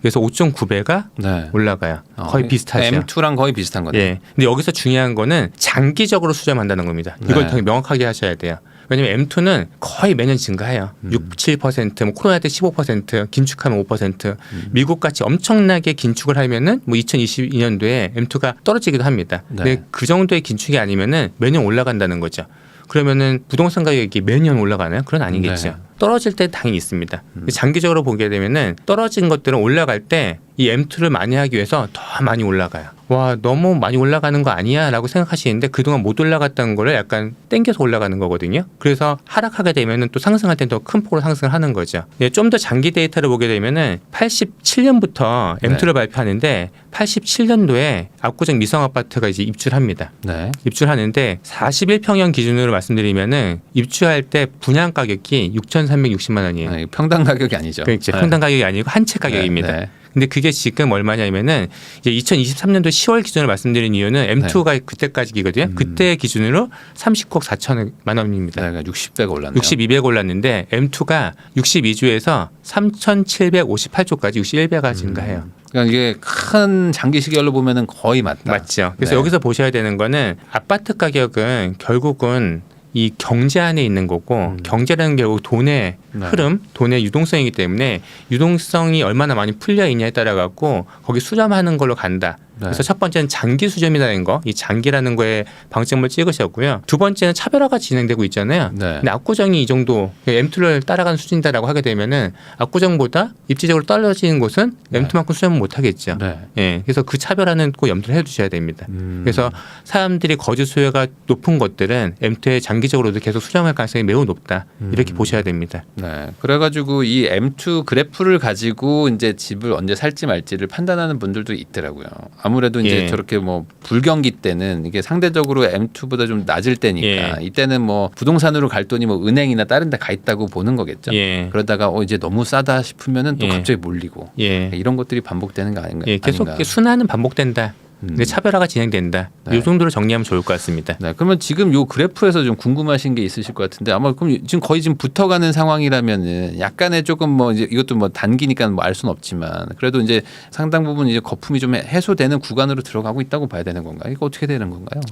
그래서 5.9배가 네. 올라가요. 거의 비슷하죠. M2랑 거의 비슷한 거네요. 예. 근데 여기서 중요한 거는 장기적으로 수렴한다는 겁니다. 이걸 네. 되게 명확하게 하셔야 돼요. 왜냐면 M2는 거의 매년 증가해요. 6, 7%, 뭐 코로나 때 15%, 긴축하면 5%. 미국 같이 엄청나게 긴축을 하면은 뭐 2022년도에 M2가 떨어지기도 합니다. 네. 근데 그 정도의 긴축이 아니면은 매년 올라간다는 거죠. 그러면은 부동산 가격이 매년 올라가나요? 그건 아니겠죠. 네. 떨어질 때 당연히 있습니다. 장기적으로 보게 되면은 떨어진 것들은 올라갈 때 이 M2를 많이 하기 위해서 더 많이 올라가요. 와, 너무 많이 올라가는 거 아니야? 라고 생각하시는데 그동안 못 올라갔던 거를 약간 땡겨서 올라가는 거거든요. 그래서 하락하게 되면은 또 상승할 때 더 큰 폭으로 상승을 하는 거죠. 좀 더 장기 데이터를 보게 되면은 87년부터 M2를 발표하는데 87년도에 압구정 미성 아파트가 이제 입주합니다. 네. 입주하는데 41평형 기준으로 말씀드리면은 입주할 때 분양 가격이 6,360만 원이에요. 네, 평당 가격이 아니죠. 그렇죠. 네. 평당 가격이 아니고 한 채 가격입니다. 네. 근데 그게 지금 얼마냐면은 이제 2023년도 10월 기준으로 말씀드린 이유는 M2가 그때까지거든요. 그때 기준으로 39억 4천만 원입니다. 네, 그러니까 60배가 올랐네요. 62배가 올랐는데 M2가 62주에서 3,758조까지 61배가 증가해요. 그러니까 이게 큰 장기 시계열로 보면은 거의 맞다. 맞죠. 그래서 네. 여기서 보셔야 되는 거는 아파트 가격은 결국은 이 경제 안에 있는 거고 경제라는 게 결국 돈의 네. 흐름, 돈의 유동성이기 때문에 유동성이 얼마나 많이 풀려 있냐에 따라 갖고 거기 수렴하는 걸로 간다. 네. 그래서 첫 번째는 장기 수렴이라는 거, 이 장기라는 거에 방점을 찍으셨고요. 두 번째는 차별화가 진행되고 있잖아요. 네. 근데 압구정이 이 정도 M2를 따라가는 수준이다라고 하게 되면은 압구정보다 입지적으로 떨어지는 곳은 M2만큼 수렴을 못 하겠죠. 네. 예, 그래서 그 차별화는 꼭 염두를 해두셔야 됩니다. 그래서 사람들이 거주 수요가 높은 것들은 M2에 장기적으로도 계속 수렴할 가능성이 매우 높다. 이렇게 보셔야 됩니다. 네. 그래가지고 이 M2 그래프를 가지고 이제 집을 언제 살지 말지를 판단하는 분들도 있더라고요. 아무래도 이제 예. 저렇게 뭐 불경기 때는 이게 상대적으로 M2보다 좀 낮을 때니까 예. 이때는 뭐 부동산으로 갈 돈이 뭐 은행이나 다른 데 가 있다고 보는 거겠죠. 예. 그러다가 이제 너무 싸다 싶으면은 또 예. 갑자기 몰리고 예. 이런 것들이 반복되는 거 아닌가? 예, 계속 아닌가. 순환은 반복된다. 근데 차별화가 진행된다. 네. 이 정도로 정리하면 좋을 것 같습니다. 네, 그러면 지금 요 그래프에서 좀 궁금하신 게 있으실 것 같은데 아마 그럼 지금 거의 지금 붙어가는 상황이라면은 약간의 조금 뭐 이제 이것도 뭐 단기니까 뭐 알 수는 없지만 그래도 이제 상당 부분 이제 거품이 좀 해소되는 구간으로 들어가고 있다고 봐야 되는 건가요? 이거 어떻게 되는 건가요?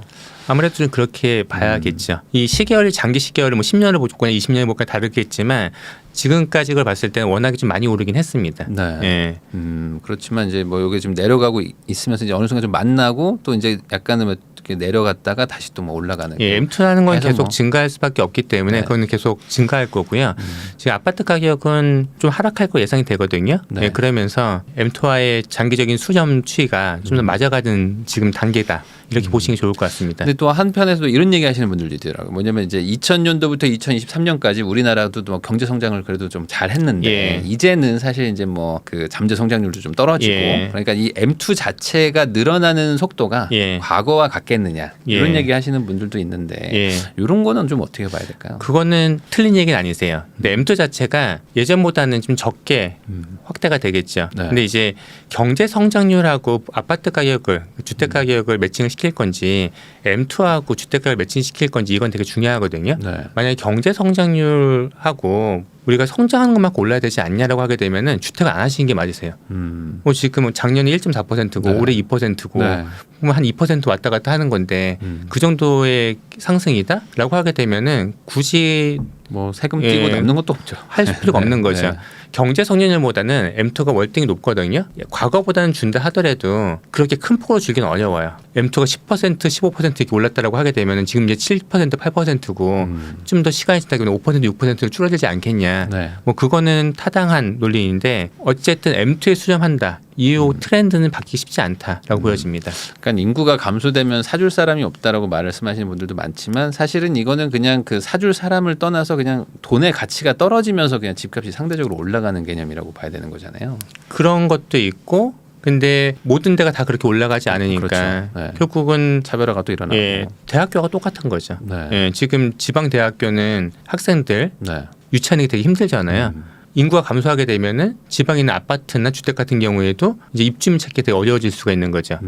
아무래도 좀 그렇게 봐야겠죠. 이 시계열이 장기 시계열을 뭐 10년을 보거나 20년을 보거나 다르겠지만 지금까지 그걸 봤을 때는 워낙에 좀 많이 오르긴 했습니다. 네. 예. 그렇지만 이제 뭐 이게 좀 내려가고 있으면서 이제 어느 순간 좀 만나고 또 이제 약간은 뭐 이렇게 내려갔다가 다시 또 뭐 올라가는. 예, M2라는 건 해서 계속 뭐. 증가할 수밖에 없기 때문에 네. 그건 계속 증가할 거고요. 지금 아파트 가격은 좀 하락할 거 예상이 되거든요. 네. 예, 그러면서 M2와의 장기적인 수렴 추이가 좀 더 맞아가는 지금 단계다. 이렇게 보시는 게 좋을 것 같습니다. 근데 또 한편에서도 이런 얘기 하시는 분들도 있더라고요. 뭐냐면 이제 2000년도부터 2023년까지 우리나라도 뭐 경제 성장을 그래도 좀 잘 했는데 예. 이제는 사실 이제 뭐 그 잠재 성장률도 좀 떨어지고 예. 그러니까 이 M2 자체가 늘어나는 속도가 예. 과거와 같겠느냐 이런 예. 얘기 하시는 분들도 있는데 예. 이런 거는 좀 어떻게 봐야 될까요? 그거는 틀린 얘기는 아니세요. 근데 M2 자체가 예전보다는 좀 적게 확대가 되겠죠. 네. 근데 이제 경제 성장률하고 아파트 가격을 주택 가격을 매칭을 시킬 건지 M2하고 주택 가격을 매칭시킬 건지 이건 되게 중요하거든요. 네. 만약에 경제 성장률하고 우리가 성장하는 것만큼 올라야 되지 않냐라고 하게 되면은 주택을 안 하시는 게 맞으세요. 뭐 지금 작년에 1.4%고 네. 올해 2%고 네. 뭐 한 2% 왔다 갔다 하는 건데 그 정도의 상승이다라고 하게 되면은 굳이 뭐 세금 예. 띄고 남는 것도 없죠. 할 필요가 없는 거죠. 네. 경제 성장률보다는 M2가 월등히 높거든요. 과거보다는 준다 하더라도 그렇게 큰 폭으로 줄기는 어려워요. M2가 10%, 15% 이렇게 올랐다라고 하게 되면 지금 이제 7%, 8%고 좀 더 시간이 지나게 5%, 6%로 줄어들지 않겠냐. 네. 뭐 그거는 타당한 논리인데 어쨌든 M2에 수렴한다. 이 트렌드는 바뀌기 쉽지 않다라고 보여집니다. 그러니까 인구가 감소되면 사줄 사람이 없다라고 말씀하시는 분들도 많지만 사실은 이거는 그냥 그 사줄 사람을 떠나서 그냥 돈의 가치가 떨어지면서 그냥 집값이 상대적으로 올라가는 개념이라고 봐야 되는 거잖아요. 그런 것도 있고 근데 모든 데가 다 그렇게 올라가지 않으니까 그렇죠. 네. 결국은 차별화가 또 일어나고. 예, 대학교가 똑같은 거죠. 네. 예, 지금 지방 대학교는 학생들 네. 유치하는 게 되게 힘들잖아요. 인구가 감소하게 되면은 지방에 있는 아파트나 주택 같은 경우에도 이제 입주민 찾기 되게 어려워질 수가 있는 거죠.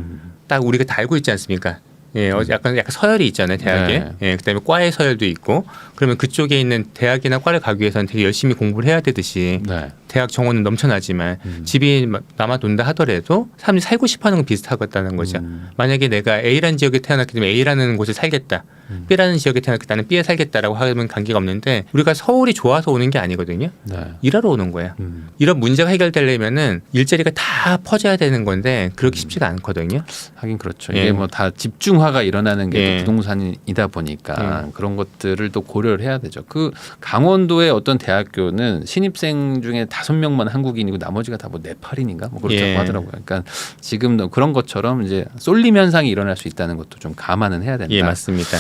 딱 우리가 다 알고 있지 않습니까? 예, 약간 서열이 있잖아요, 대학에. 네. 예, 그다음에 과의 서열도 있고. 그러면 그쪽에 있는 대학이나 과를 가기 위해서는 되게 열심히 공부를 해야 되듯이 네. 대학 정원은 넘쳐나지만 집이 남아돈다 하더라도 사람들이 살고 싶어하는 건 비슷하겠다는 거죠. 만약에 내가 A라는 지역에 태어났기 때문에 A라는 곳에 살겠다. B라는 지역에 태어났기 때문에 나는 B에 살겠다라고 하면 관계가 없는데 우리가 서울이 좋아서 오는 게 아니거든요. 네. 일하러 오는 거예요. 이런 문제가 해결되려면은 일자리가 다 퍼져야 되는 건데 그렇게 쉽지가 않거든요. 하긴 그렇죠. 예. 이게 뭐 다 집중화가 일어나는 게 예. 또 부동산이다 보니까 그런 것들을 또 고려를 해야 되죠. 그 강원도의 어떤 대학교는 신입생 중에 5명만 한국인이고 나머지가 다 뭐 네팔인인가 뭐 그렇다고 예. 하더라고요. 그러니까 지금 그런 것처럼 이제 쏠림 현상이 일어날 수 있다는 것도 좀 감안은 해야 된다. 예, 맞습니다.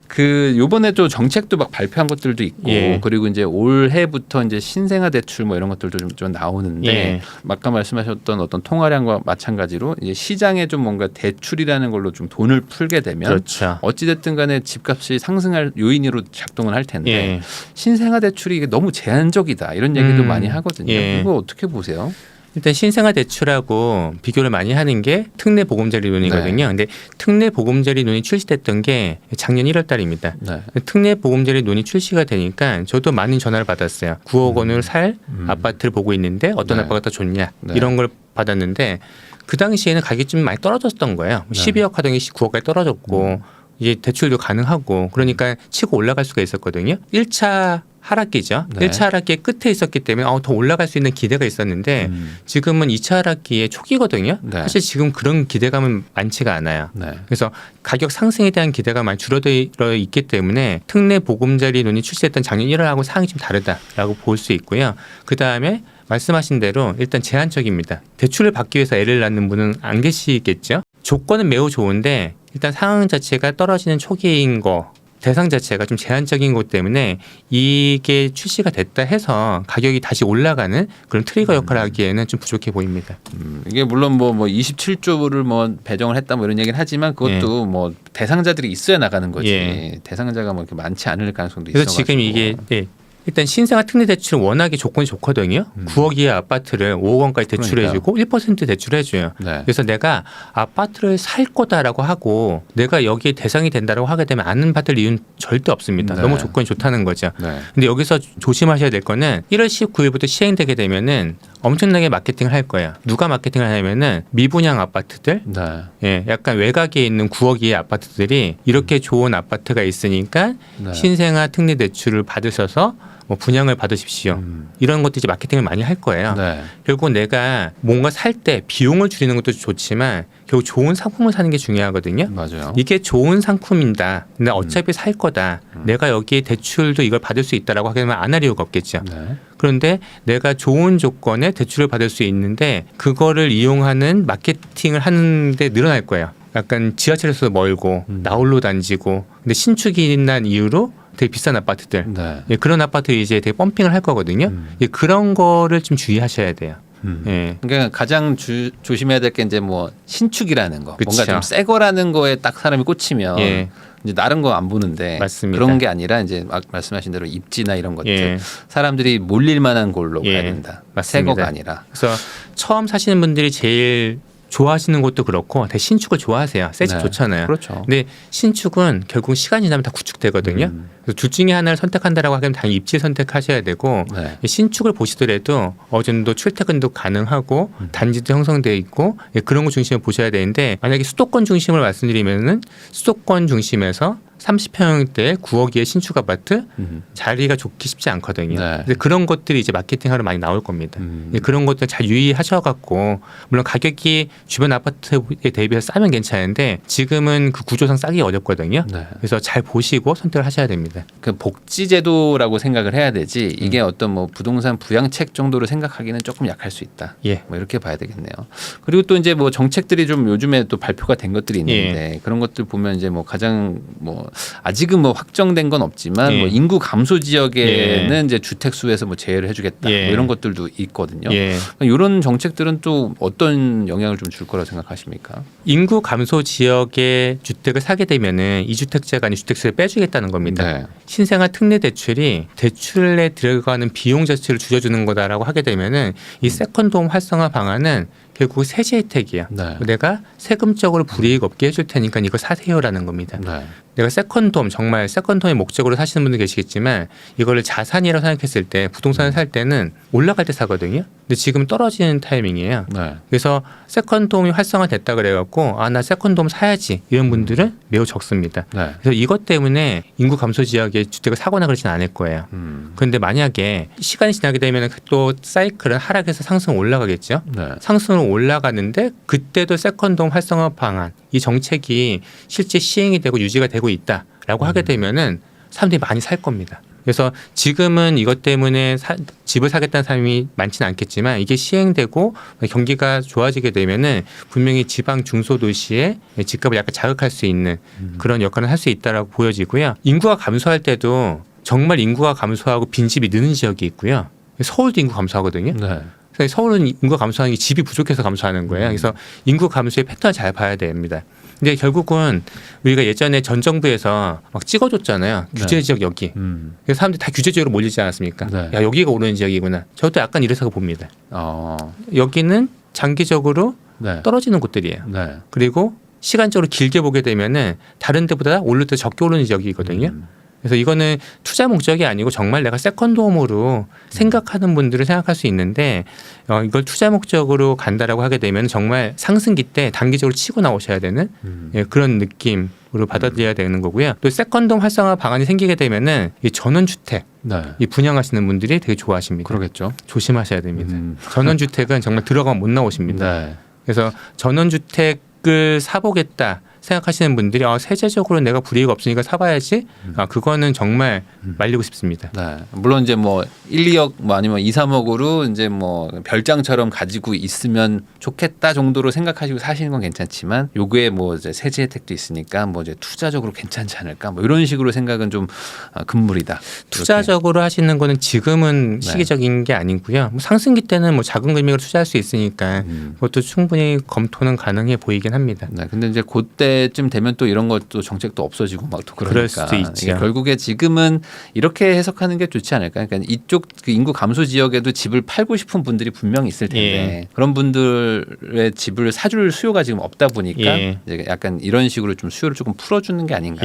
그 요번에 또 정책도 막 발표한 것들도 있고 예. 그리고 이제 올해부터 이제 신생아 대출 뭐 이런 것들도 좀 나오는데 예. 아까 말씀하셨던 어떤 통화량과 마찬가지로 이제 시장에 좀 뭔가 대출이라는 걸로 좀 돈을 풀게 되면 그렇죠. 어찌됐든 간에 집값이 상승할 요인으로 작동을 할 텐데 예. 신생아 대출이 이게 너무 제한적이다 이런 얘기도 많이 하거든요. 예. 이거 어떻게 보세요? 일단 신생아 대출하고 비교를 많이 하는 게 특례 보금자리론이거든요. 네. 근데 특례 보금자리론이 출시됐던 게 작년 1월 달입니다. 네. 특례 보금자리론이 출시가 되니까 저도 많은 전화를 받았어요. 9억 원을 살 아파트를 보고 있는데 어떤 네. 아파트가 더 좋냐 네. 이런 걸 받았는데 그 당시에는 가격이 좀 많이 떨어졌던 거예요. 네. 12억 하던 게 9억까지 떨어졌고 이제 대출도 가능하고 그러니까 치고 올라갈 수가 있었거든요. 1차 하락기죠. 네. 1차 하락기의 끝에 있었기 때문에 더 올라갈 수 있는 기대가 있었는데 지금은 2차 하락기의 초기거든요. 네. 사실 지금 그런 기대감은 많지가 않아요. 네. 그래서 가격 상승에 대한 기대가 많이 줄어들어 있기 때문에 특례 보금자리론이 출시했던 작년 1월하고 상황이 좀 다르다라고 볼 수 있고요. 그다음에 말씀하신 대로 일단 제한적입니다. 대출을 받기 위해서 애를 낳는 분은 안 계시겠죠. 조건은 매우 좋은데 일단 상황 자체가 떨어지는 초기인 거 대상 자체가 좀 제한적인 것 때문에 이게 출시가 됐다 해서 가격이 다시 올라가는 그런 트리거 역할을 하기에는 좀 부족해 보입니다. 이게 물론 뭐 27조를 뭐 배정을 했다 뭐 이런 얘기는 하지만 그것도 뭐 대상자들이 있어야 나가는 거지. 예. 대상자가 뭐 이렇게 많지 않을 가능성도 그래서 있어가지고. 지금 이게 일단 신생아 특례 대출은 워낙에 조건이 좋거든요. 9억 이하 아파트를 5억 원까지 대출해주고 1% 대출해줘요. 네. 그래서 내가 아파트를 살 거다라고 하고 내가 여기에 대상이 된다라고 하게 되면 안 받을 이유는 절대 없습니다. 네. 너무 조건이 좋다는 거죠. 네. 근데 여기서 조심하셔야 될 거는 1월 19일부터 시행되게 되면은 엄청나게 마케팅을 할 거예요. 누가 마케팅을 하냐면은 미분양 아파트들, 네. 예, 약간 외곽에 있는 9억 이하 아파트들이 이렇게 좋은 아파트가 있으니까 네. 신생아 특례 대출을 받으셔서 뭐 분양을 받으십시오. 이런 것도 이제 마케팅을 많이 할 거예요. 네. 결국 내가 뭔가 살 때 비용을 줄이는 것도 좋지만 결국 좋은 상품을 사는 게 중요하거든요. 맞아요. 이게 좋은 상품이다. 근데 어차피 살 거다. 내가 여기에 대출도 이걸 받을 수 있다라고 하게 되면 안 할 이유가 없겠죠. 네. 그런데 내가 좋은 조건에 대출을 받을 수 있는데 그거를 이용하는 마케팅을 하는데 늘어날 거예요. 약간 지하철에서 멀고 나홀로 단지고 근데 신축이 난 이유로 되게 비싼 아파트들 네. 예, 그런 아파트 이제 되게 펌핑을 할 거거든요. 예, 그런 거를 좀 주의하셔야 돼요. 예. 그러니까 가장 조심해야 될 게 이제 뭐 신축이라는 거, 그쵸. 뭔가 좀 새 거라는 거에 딱 사람이 꽂히면 예. 이제 다른 거 안 보는데 맞습니다. 그런 게 아니라 이제 말씀하신 대로 입지나 이런 것들 예. 사람들이 몰릴 만한 걸로 예. 가야 된다. 새 맞습니다. 거가 아니라. 그래서 처음 사시는 분들이 제일 좋아하시는 것도 그렇고 되게 신축을 좋아하세요. 새 집 네. 좋잖아요. 그렇죠. 근데 신축은 결국 시간이 지나면 다 구축되거든요. 그래서 둘 중에 하나를 선택한다라고 하면 당연히 입지 선택하셔야 되고 네. 신축을 보시더라도 어느 정도 출퇴근도 가능하고 단지도 형성되어 있고 예, 그런 거 중심을 보셔야 되는데 만약에 수도권 중심을 말씀드리면은 수도권 중심에서 30평대 9억의 신축 아파트 자리가 좋기 쉽지 않거든요. 네. 근데 그런 것들이 이제 마케팅하러 많이 나올 겁니다. 예, 그런 것들 잘 유의하셔갖고 물론 가격이 주변 아파트에 대비해서 싸면 괜찮은데 지금은 그 구조상 싸기 어렵거든요. 네. 그래서 잘 보시고 선택을 하셔야 됩니다. 그 복지제도라고 생각을 해야 되지 이게 어떤 뭐 부동산 부양책 정도로 생각하기는 조금 약할 수 있다. 예. 뭐 이렇게 봐야 되겠네요. 그리고 또 이제 뭐 정책들이 좀 요즘에 또 발표가 된 것들이 있는데 그런 것들 보면 이제 뭐 가장 뭐 뭐 아직은 뭐 확정된 건 없지만 예. 뭐 인구 감소 지역에는 이제 주택 수에서 뭐 제외를 해주겠다 예. 뭐 이런 것들도 있거든요. 예. 이런 정책들은 또 어떤 영향을 좀 줄 거라고 생각하십니까? 인구 감소 지역에 주택을 사게 되면은 이주택자가 아닌 주택세를 빼주겠다는 겁니다. 네. 신생아 특례 대출이 대출에 들어가는 비용 자체를 줄여주는 거다라고 하게 되면은 이 세컨드홈 활성화 방안은 결국 세제 혜택이야. 네. 내가 세금적으로 불이익 없게 해줄 테니까 이거 사세요라는 겁니다. 네. 내가 세컨드홈 정말 세컨드홈의 목적으로 사시는 분들 계시겠지만 이거를 자산이라고 생각했을 때 부동산을 살 때는 올라갈 때 사거든요. 근데 지금 떨어지는 타이밍이에요. 네. 그래서 세컨드홈이 활성화됐다 그래갖고 아 나 세컨드홈 사야지 이런 분들은 매우 적습니다. 네. 그래서 이것 때문에 인구 감소 지역에 주택을 사거나 그러진 않을 거예요. 그런데 만약에 시간이 지나게 되면 또 사이클은 하락해서 상승 올라가겠죠. 네. 상승으로 올라가는데 그때도 세컨드홈 활성화 방안 이 정책이 실제 시행이 되고 유지가 되고 있다라고 하게 되면은 사람들이 많이 살 겁니다. 그래서 지금은 이것 때문에 집을 사겠다는 사람이 많지는 않겠지만 이게 시행되고 경기가 좋아지게 되면은 분명히 지방 중소도시의 집값을 약간 자극할 수 있는 그런 역할을 할 수 있다라고 보여지고요. 인구가 감소할 때도 정말 인구가 감소하고 빈집이 느는 지역이 있고요. 서울도 인구 감소하거든요. 네. 그래서 서울은 인구가 감소하는 게 집이 부족해서 감소하는 거예요. 그래서 인구 감소의 패턴을 잘 봐야 됩니다. 근데 결국은 우리가 예전에 전 정부에서 막 찍어줬잖아요. 네. 규제 지역 여기. 그래서 사람들이 다 규제 지역으로 몰리지 않았습니까? 네. 야 여기가 오르는 지역이구나. 저도 약간 이래서 봅니다. 어. 여기는 장기적으로 네. 떨어지는 곳들이에요. 네. 그리고 시간적으로 길게 보게 되면은 다른 데보다 오를 때 적게 오르는 지역이거든요. 그래서 이거는 투자 목적이 아니고 정말 내가 세컨드홈으로 생각하는 분들은 생각할 수 있는데 이걸 투자 목적으로 간다라고 하게 되면 정말 상승기 때 단기적으로 치고 나오셔야 되는 예, 그런 느낌으로 받아들여야 되는 거고요. 또 세컨드홈 활성화 방안이 생기게 되면은 이 전원주택 네. 이 분양하시는 분들이 되게 좋아하십니다. 그러겠죠. 조심하셔야 됩니다. 전원주택은 정말 들어가면 못 나오십니다. 네. 그래서 전원주택을 사보겠다 생각하시는 분들이 세제적으로 내가 불이익 없으니까 사봐야지. 그거는 정말 말리고 싶습니다. 네. 물론 이제 뭐 1, 2억 뭐 아니면 2, 3억으로 이제 뭐 별장처럼 가지고 있으면 좋겠다 정도로 생각하시고 사시는 건 괜찮지만 요구에 뭐 이제 세제 혜택도 있으니까 뭐 이제 투자적으로 괜찮지 않을까 뭐 이런 식으로 생각은 좀 금물이다. 투자적으로 하시는 거는 지금은 네. 시기적인 게 아니고요. 뭐 상승기 때는 뭐 작은 금액으로 투자할 수 있으니까 그것도 충분히 검토는 가능해 보이긴 합니다. 네. 근데 이제 그때쯤 되면 또 이런 것도 정책도 없어지고 막 또 그러니까 그럴 수도 있죠. 이게 결국에 지금은 이렇게 해석하는 게 좋지 않을까? 그러니까 이쪽 그 인구 감소 지역에도 집을 팔고 싶은 분들이 분명히 있을 텐데 그런 분들의 집을 사줄 수요가 지금 없다 보니까 이제 약간 이런 식으로 좀 수요를 조금 풀어주는 게 아닌가.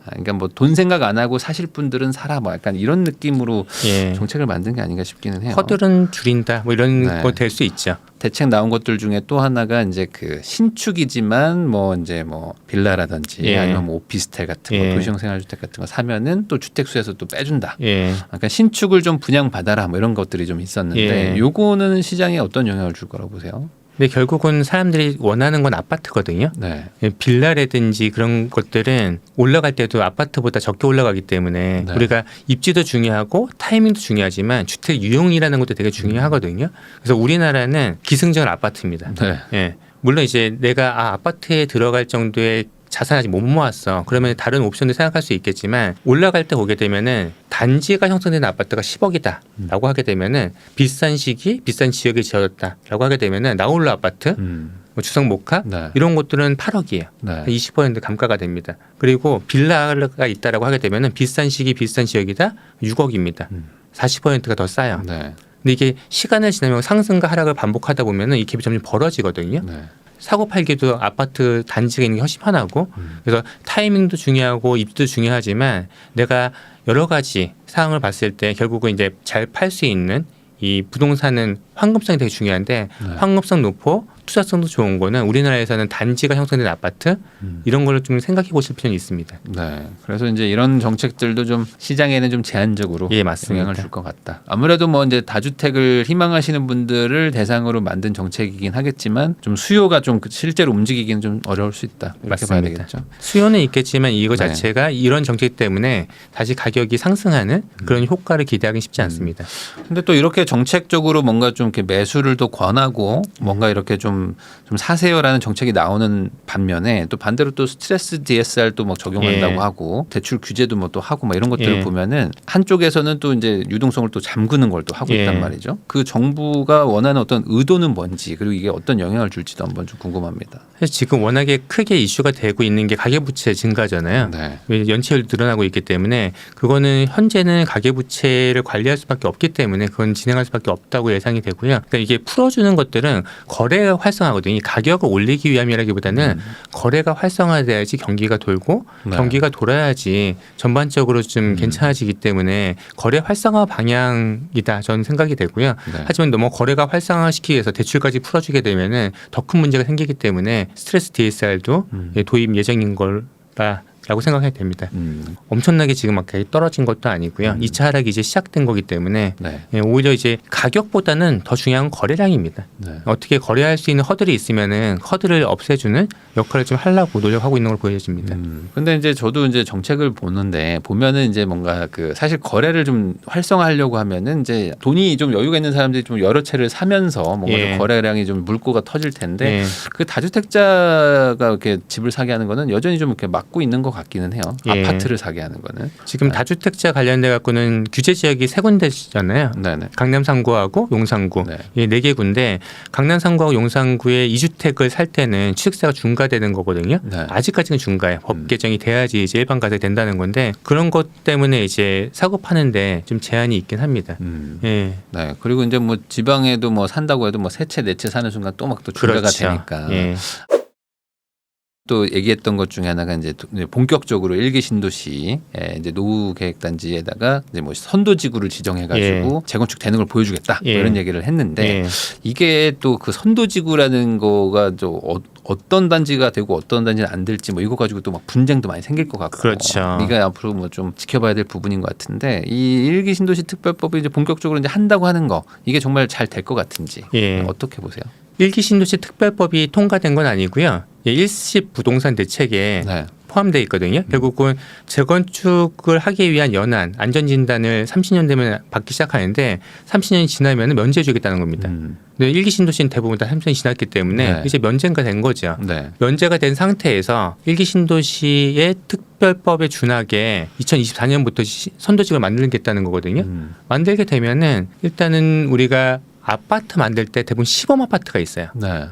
그러니까 뭐 돈 생각 안 하고 사실 분들은 사라 뭐 약간 이런 느낌으로 정책을 만든 게 아닌가 싶기는 해요. 허들은 줄인다 뭐 이런 거 될 수 있죠. 대책 나온 것들 중에 또 하나가 이제 그 신축이지만 뭐 이제 뭐 빌라라든지 아니면 뭐 오피스텔 같은 거 도시형 생활주택 같은 거 사면은 또 주택수에서 또 빼준다. 그러니까 신축을 좀 분양받아라 뭐 이런 것들이 좀 있었는데 요거는 시장에 어떤 영향을 줄 거라고 보세요? 근데 결국은 사람들이 원하는 건 아파트거든요. 네. 빌라라든지 그런 것들은 올라갈 때도 아파트보다 적게 올라가기 때문에 네. 우리가 입지도 중요하고 타이밍도 중요하지만 주택 유용이라는 것도 되게 중요하거든요. 그래서 우리나라는 기승전 아파트입니다. 네. 예. 물론 이제 내가 아파트에 들어갈 정도의 자산 아직 못 모았어. 그러면 다른 옵션도 생각할 수 있겠지만 올라갈 때 보게 되면은 단지가 형성되는 아파트가 10억이다라고 하게 되면은 비싼 시기, 비싼 지역에 지어졌다라고 하게 되면은 나홀로 아파트, 뭐 주성 모카 네. 이런 것들은 8억이에요. 네. 20% 감가가 됩니다. 그리고 빌라가 있다라고 하게 되면은 비싼 시기, 비싼 지역이다 6억입니다. 40%가 더 싸요. 네. 근데 이게 시간을 지나면 상승과 하락을 반복하다 보면은 이 갭이 점점 벌어지거든요. 네. 사고 팔기도 아파트 단지가 있는 게 훨씬 편하고 그래서 타이밍도 중요하고 입지도 중요하지만 내가 여러 가지 상황을 봤을 때 결국은 이제 잘 팔 수 있는 이 부동산은 황금성이 되게 중요한데 황금성 높고 투자성도 좋은 거는 우리나라에서는 단지가 형성된 아파트 이런 걸 좀 생각해 보실 필요는 있습니다. 네. 그래서 이제 이런 정책들도 좀 시장에는 좀 제한적으로 맞습니다. 영향을 줄 것 같다. 아무래도 뭐 이제 다주택을 희망하시는 분들을 대상으로 만든 정책이긴 하겠지만 좀 수요가 좀 실제로 움직이기는 좀 어려울 수 있다. 이렇게 맞습니다. 봐야 되겠죠. 수요는 있겠지만 이거 자체가 이런 정책 때문에 다시 가격이 상승하는 그런 효과를 기대하기 쉽지 않습니다. 근데 또 이렇게 정책적으로 뭔가 좀 이렇게 매수를 또 권하고 뭔가 이렇게 좀 좀 사세요라는 정책이 나오는 반면에 또 반대로 또 스트레스 DSR도 막 적용한다고 예. 하고 대출 규제도 뭐 또 하고 막 이런 것들을 예. 보면은 한쪽에서는 또 이제 유동성을 또 잠그는 걸 또 하고 예. 있단 말이죠. 그 정부가 원하는 어떤 의도는 뭔지 그리고 이게 어떤 영향을 줄지도 한번 좀 궁금합니다. 사실 지금 워낙에 크게 이슈가 되고 있는 게 가계부채 증가잖아요. 네. 연체율이 늘어나고 있기 때문에 그거는 현재는 가계부채를 관리할 수밖에 없기 때문에 그건 진행할 수밖에 없다고 예상이 되고요. 그러니까 이게 풀어주는 것들은 거래가 활성화거든요. 이 가격을 올리기 위함이라기보다는 거래가 활성화돼야지 경기가 돌고 네. 경기가 돌아야지 전반적으로 좀 괜찮아지기 때문에 거래 활성화 방향이다 저는 생각이 되고요. 네. 하지만 너무 거래가 활성화시키기 위해서 대출까지 풀어주게 되면은 더 큰 문제가 생기기 때문에 스트레스 DSR도 도입 예정인 거라고 생각해야 됩니다. 엄청나게 지금 막 떨어진 것도 아니고요. 2차 하락이 이제 시작된 거기 때문에 네. 오히려 이제 가격보다는 더 중요한 건 거래량입니다. 네. 어떻게 거래할 수 있는 허들이 있으면은 허들을 없애주는 역할을 좀 하려고 노력하고 있는 걸 보여집니다. 근데 이제 저도 이제 정책을 보는데 보면은 이제 뭔가 그 사실 거래를 좀 활성화하려고 하면은 이제 돈이 좀 여유가 있는 사람들이 좀 여러 채를 사면서 뭔가 예. 좀 거래량이 좀 물꼬가 터질 텐데 예. 그 다주택자가 이렇게 집을 사게 하는 거는 여전히 좀 이렇게 막고 있는 것 같기는 해요. 예. 아파트를 사게 하는 거는. 지금 다주택자 관련돼 갖고는 규제 지역이 세 군데잖아요. 네네. 강남 3구하고 용산구 네. 이 네 개 구인데 강남 3구하고 용산구에 2주택을 살 때는 취득세가 중과되는 거거든요. 네. 아직까지는 중과예요. 법 개정이 돼야지 이제 일반 가세 된다는 건데 그런 것 때문에 이제 사고 파는데 좀 제한이 있긴 합니다. 예. 네. 그리고 이제 뭐 지방에도 뭐 산다고 해도 뭐 세 채 네 채 사는 순간 또 막 또 중과가 그렇죠. 되니까. 예. 또 얘기했던 것 중에 하나가 이제 본격적으로 일기 신도시 이제 노후 계획 단지에다가 이제 뭐 선도지구를 지정해가지고 재건축 되는 걸 보여주겠다 뭐 예. 이런 얘기를 했는데 예. 이게 또 그 선도지구라는 거가 좀 어떤 단지가 되고 어떤 단지는 안 될지 뭐 이거 가지고 또 막 분쟁도 많이 생길 것 같고 그렇죠. 이게 앞으로 뭐 좀 지켜봐야 될 부분인 것 같은데 이 일기 신도시 특별법이 이제 본격적으로 이제 한다고 하는 거 이게 정말 잘 될 것 같은지 예. 어떻게 보세요? 일기 신도시 특별법이 통과된 건 아니고요. 일시 부동산 대책에 네. 포함되어 있거든요. 결국은 재건축을 하기 위한 연한 안전진단을 30년 되면 받기 시작하는데 30년이 지나면 면제 주겠다는 겁니다. 근데 일기 신도시는 대부분 다 30년이 지났기 때문에 네. 이제 면제가 된 거죠. 네. 면제가 된 상태에서 일기 신도시의 특별법에 준하게 2024년부터 선도지구를 만들겠다는 거거든요. 만들게 되면은 일단은 우리가 아파트 만들 때 대부분 시범 아파트가 있어요. 네.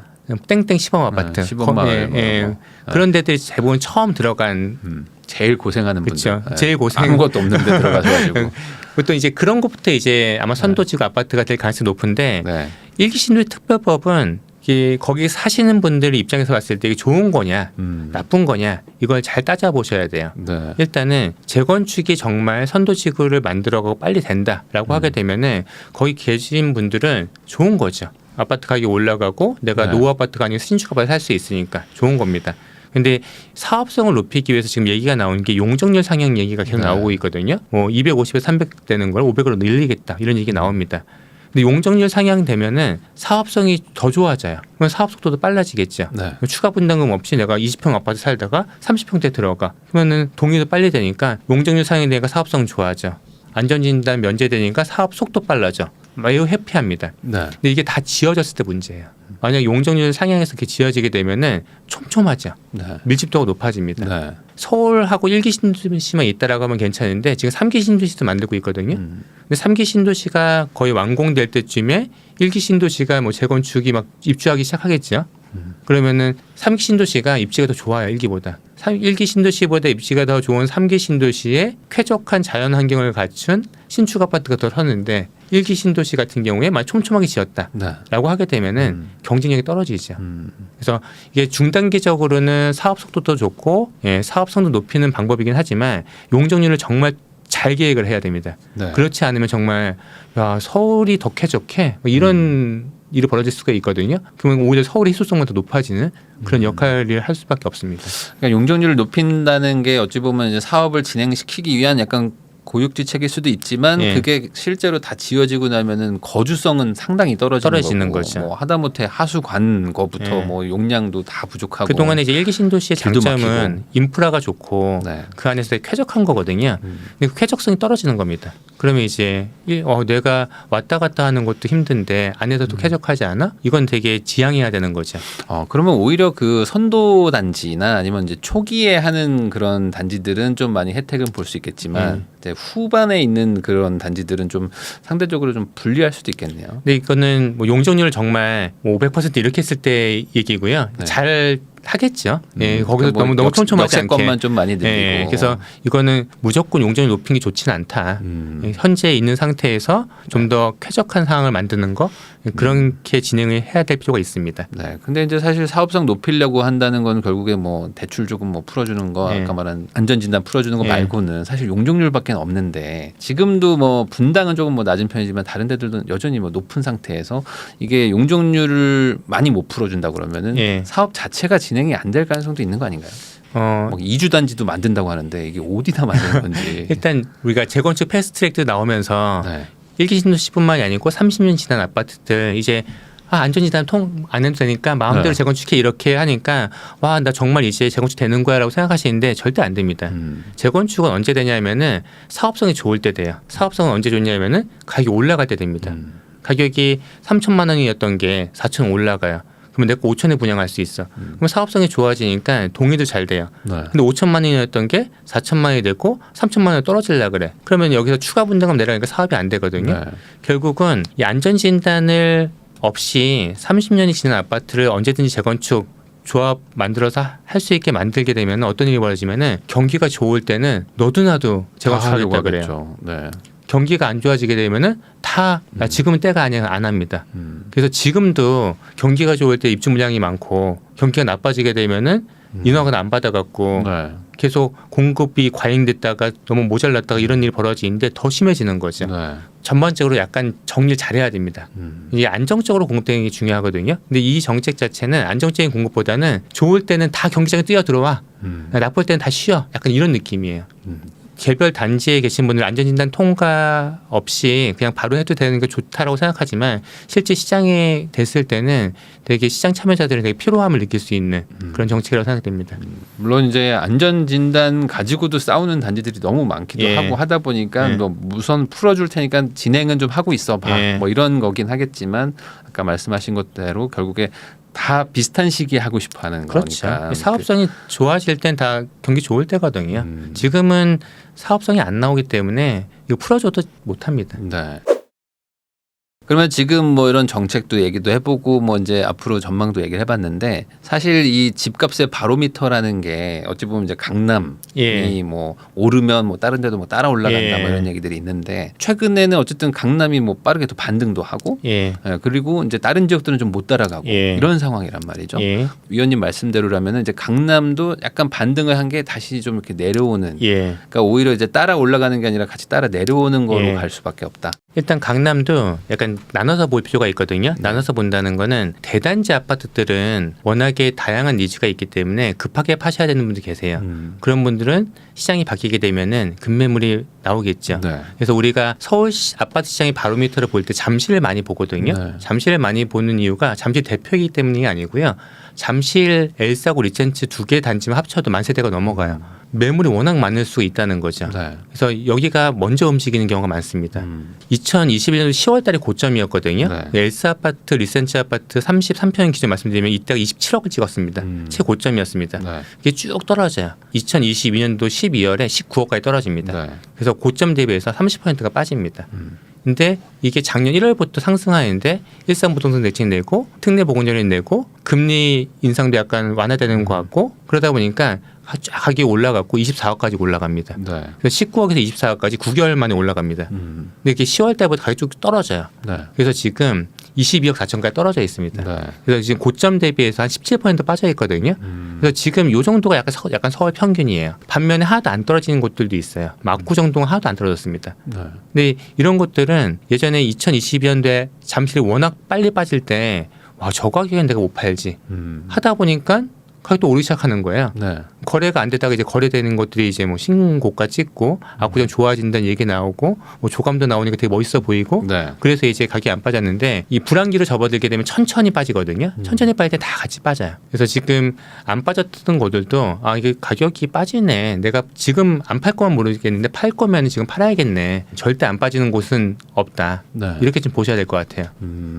땡땡 시범 아파트. 시범 마을 그런 데들이 대부분 처음 들어간 제일 고생하는 그렇죠. 분들. 제일 고생. 아무것도 없는데 들어가셔가지고. 보통 이제 그런 것부터 이제 아마 선도지구 아파트가 될 가능성이 높은데 네. 일기 신도시 특별법은 이게 거기 사시는 분들 입장에서 봤을 때 이게 좋은 거냐 나쁜 거냐 이걸 잘 따져보셔야 돼요. 네. 일단은 재건축이 정말 선도지구를 만들어가고 빨리 된다라고 하게 되면은 거기 계신 분들은 좋은 거죠. 아파트 가격이 올라가고 내가 네. 노후 아파트가 아니고 신축 아파트 살 수 있으니까 좋은 겁니다. 근데 사업성을 높이기 위해서 지금 얘기가 나오는 게 용적률 상향 얘기가 계속 네. 나오고 있거든요. 250에 300 되는 걸 500으로 늘리겠다 이런 얘기 나옵니다. 근데 용적률 상향되면은 사업성이 더 좋아져요. 그럼 사업 속도도 빨라지겠죠. 네. 추가 분담금 없이 내가 20평 아파트 살다가 30평대 들어가. 그러면은 동의도 빨리 되니까 용적률 상향되니까 사업성 좋아져. 안전진단 면제되니까 사업 속도 빨라져. 매우 해피합니다. 네. 근데 이게 다 지어졌을 때 문제예요. 만약 용적률 상향해서 이렇게 지어지게 되면은 촘촘하죠. 네. 밀집도가 높아집니다. 네. 서울하고 1기 신도시만 있다라고 하면 괜찮은데 지금 3기 신도시도 만들고 있거든요. 근데 3기 신도시가 거의 완공될 때쯤에 1기 신도시가 뭐 재건축이 막 입주하기 시작하겠죠. 그러면은 3기 신도시가 입지가 더 좋아요. 1기보다. 1기 신도시보다 입지가 더 좋은 3기 신도시에 쾌적한 자연 환경을 갖춘 신축 아파트가 더 서는데 1기 신도시 같은 경우에 만 촘촘하게 지었다라고 네. 하게 되면은 경쟁력이 떨어지죠. 그래서 이게 중단기적으로는 사업 속도도 좋고 사업성도 높이는 방법이긴 하지만 용적률을 정말 잘 계획을 해야 됩니다. 네. 그렇지 않으면 정말 야, 서울이 더 쾌적해 뭐 이런 일이 벌어질 수가 있거든요. 그러면 오히려 서울의 희소성만 더 높아지는 그런 역할을 할 수밖에 없습니다. 그러니까 용적률을 높인다는 게 어찌 보면 이제 사업을 진행시키기 위한 약간 고육지책일 수도 있지만 예. 그게 실제로 다 지어지고 나면은 거주성은 상당히 떨어지는 거고, 거죠. 뭐 하다못해 하수관 거부터 예. 뭐 용량도 다 부족하고. 그동안에 이제 일기 신도시의 길도 장점은 막히고. 인프라가 좋고 네. 그 안에서 쾌적한 거거든요. 근데 그 쾌적성이 떨어지는 겁니다. 그러면 이제 내가 왔다 갔다 하는 것도 힘든데 안에서도 쾌적하지 않아? 이건 되게 지양해야 되는 거죠. 그러면 오히려 그 선도 단지나 아니면 이제 초기에 하는 그런 단지들은 좀 많이 혜택은 볼 수 있겠지만 이제 후반에 있는 그런 단지들은 좀 상대적으로 좀 불리할 수도 있겠네요. 근데 이거는 뭐 용적률을 정말 500% 이렇게 했을 때 얘기고요. 네. 잘 하겠죠. 예, 거기서 그러니까 뭐 너무 촘촘하지 않게. 역세권만 좀 많이 늘리고. 예, 그래서 이거는 무조건 용적률 높이는 게 좋지는 않다. 예, 현재 있는 상태에서 좀 더 쾌적한 상황을 만드는 거 그렇게 진행을 해야 될 필요가 있습니다. 네. 근데 이제 사실 사업성 높이려고 한다는 건 결국에 뭐 대출 조금 뭐 풀어주는 거 예. 아까 말한 안전진단 풀어주는 거 예. 말고는 사실 용적률밖에 없는데 지금도 뭐 분당은 조금 뭐 낮은 편이지만 다른 데들도 여전히 뭐 높은 상태에서 이게 용적률을 많이 못 풀어준다 그러면은 예. 사업 자체가 진행이 안 될 가능성도 있는 거 아닌가요? 뭐 이주 단지도 만든다고 하는데 이게 어디다 만드는 건지. 일단 우리가 재건축 패스트트랙도 나오면서 네. 일기 신도시뿐만이 아니고 30년 지난 아파트들 이제 안전진단 통 안 해도 되니까 마음대로 네. 재건축해 이렇게 하니까 와 나 정말 이제 재건축 되는 거야라고 생각하시는데 절대 안 됩니다. 재건축은 언제 되냐면은 사업성이 좋을 때 돼요. 사업성은 언제 좋냐면은 가격이 올라갈 때 됩니다. 가격이 3천만 원이었던 게 4천 원 올라가요. 그러면 내가 5천에 분양할 수 있어. 그럼 사업성이 좋아지니까 동의도 잘 돼요. 네. 근데 5천만 원이었던 게 4천만 원이 되고 3천만 원이 떨어지려 그래. 그러면 여기서 추가 분담금 내라니까 사업이 안 되거든요. 네. 결국은 이 안전진단을 없이 30년이 지난 아파트를 언제든지 재건축 조합 만들어서 할 수 있게 만들게 되면 어떤 일이 벌어지면은 경기가 좋을 때는 너도 나도 재건축하겠다 그래요. 하겠죠. 네. 경기가 안 좋아지게 되면은 다 지금은 때가 아니야 안 합니다. 그래서 지금도 경기가 좋을 때 입주 물량이 많고 경기가 나빠지게 되면은 인허가는 안 받아갖고 네. 계속 공급이 과잉됐다가 너무 모자랐다가 이런 일이 벌어지는데 더 심해지는 거죠. 네. 전반적으로 약간 정리를 잘해야 됩니다. 이게 안정적으로 공급되는 게 중요하거든요. 근데 이 정책 자체는 안정적인 공급보다는 좋을 때는 다 경기장에 뛰어 들어와, 나쁠 때는 다 쉬어. 약간 이런 느낌이에요. 개별 단지에 계신 분들 안전진단 통과 없이 그냥 바로 해도 되는 게 좋다라고 생각하지만 실제 시장에 됐을 때는 되게 시장 참여자들이 되게 피로함을 느낄 수 있는 그런 정책이라고 생각됩니다. 물론 이제 안전 진단 가지고도 싸우는 단지들이 너무 많기도 예. 하고 하다 보니까 예. 뭐 우선 풀어줄 테니까 진행은 좀 하고 있어 봐. 예. 뭐 이런 거긴 하겠지만 아까 말씀하신 것대로 결국에 다 비슷한 시기에 하고 싶어하는 그렇죠. 거니까. 사업성이 좋아질 땐 다 경기 좋을 때거든요. 지금은 사업성이 안 나오기 때문에 이거 풀어줘도 못합니다. 네. 그러면 지금 뭐 이런 정책도 얘기도 해보고 뭐 이제 앞으로 전망도 얘기를 해봤는데 사실 이 집값의 바로미터라는 게 어찌 보면 이제 강남이 예. 뭐 오르면 뭐 다른 데도 뭐 따라 올라간다 예. 뭐 이런 얘기들이 있는데 최근에는 어쨌든 강남이 뭐 빠르게 또 반등도 하고 예. 그리고 이제 다른 지역들은 좀 못 따라가고 예. 이런 상황이란 말이죠. 예. 위원님 말씀대로라면 이제 강남도 약간 반등을 한 게 다시 좀 이렇게 내려오는. 예. 그러니까 오히려 이제 따라 올라가는 게 아니라 같이 따라 내려오는 거로 예. 갈 수밖에 없다. 일단 강남도 약간 나눠서 볼 필요가 있거든요. 나눠서 본다는 거는 대단지 아파트들은 워낙에 다양한 니즈가 있기 때문에 급하게 파셔야 되는 분들 계세요. 그런 분들은 시장이 바뀌게 되면은 급매물이 나오겠죠. 네. 그래서 우리가 서울 아파트 시장의 바로미터를 볼 때 잠실을 많이 보거든요. 네. 잠실을 많이 보는 이유가 잠실 대표이기 때문이 아니고요. 잠실, 엘사고, 리센츠 두 개 단지만 합쳐도 만 세대가 넘어가요. 매물이 워낙 많을 수 있다는 거죠. 네. 그래서 여기가 먼저 움직이는 경우가 많습니다. 2021년 10월 달에 고점이었거든요. 네. 엘사 아파트, 리센츠 아파트 33평 기준 말씀드리면 이때가 27억을 찍었습니다. 최고점이었습니다. 네. 이게 쭉 떨어져요. 2022년도 12월에 19억까지 떨어집니다. 네. 그래서 고점 대비해서 30%가 빠집니다. 근데 이게 작년 1월부터 상승하는데 일산부동산 대책 내고 특례보건전례 내고 금리 인상도 약간 완화되는 것 같고 그러다 보니까 가격이 올라갔고 24억까지 올라갑니다. 네. 그래서 19억에서 24억까지 9개월 만에 올라갑니다. 근데 이게 10월 달부터 가격이 쭉 떨어져요. 네. 그래서 지금 22억 4천까지 떨어져 있습니다. 네. 그래서 지금 고점 대비해서 한 17% 빠져 있거든요. 그래서 지금 요 정도가 약간 서울 평균이에요. 반면에 하나도 안 떨어지는 곳들도 있어요. 막구 정도가 하나도 안 떨어졌습니다. 네. 근데 이런 것들은 예전에 2022년도에 잠실이 워낙 빨리 빠질 때 와, 저 가격엔 내가 못 팔지 하다 보니까 가격도 오르기 시작하는 거예요. 네. 거래가 안 되다가 이제 거래되는 것들이 이제 뭐 신고가 찍고 압구정 좋아진다는 얘기 나오고 뭐 조감도 나오니까 되게 멋있어 보이고 네. 그래서 이제 가격이 안 빠졌는데 이 불황기로 접어들게 되면 천천히 빠지거든요. 천천히 빠질 때 다 같이 빠져요. 그래서 지금 안 빠졌던 곳들도 아 이게 가격이 빠지네. 내가 지금 안 팔 거면 모르겠는데 팔 거면 지금 팔아야겠네. 절대 안 빠지는 곳은 없다. 네. 이렇게 좀 보셔야 될 것 같아요.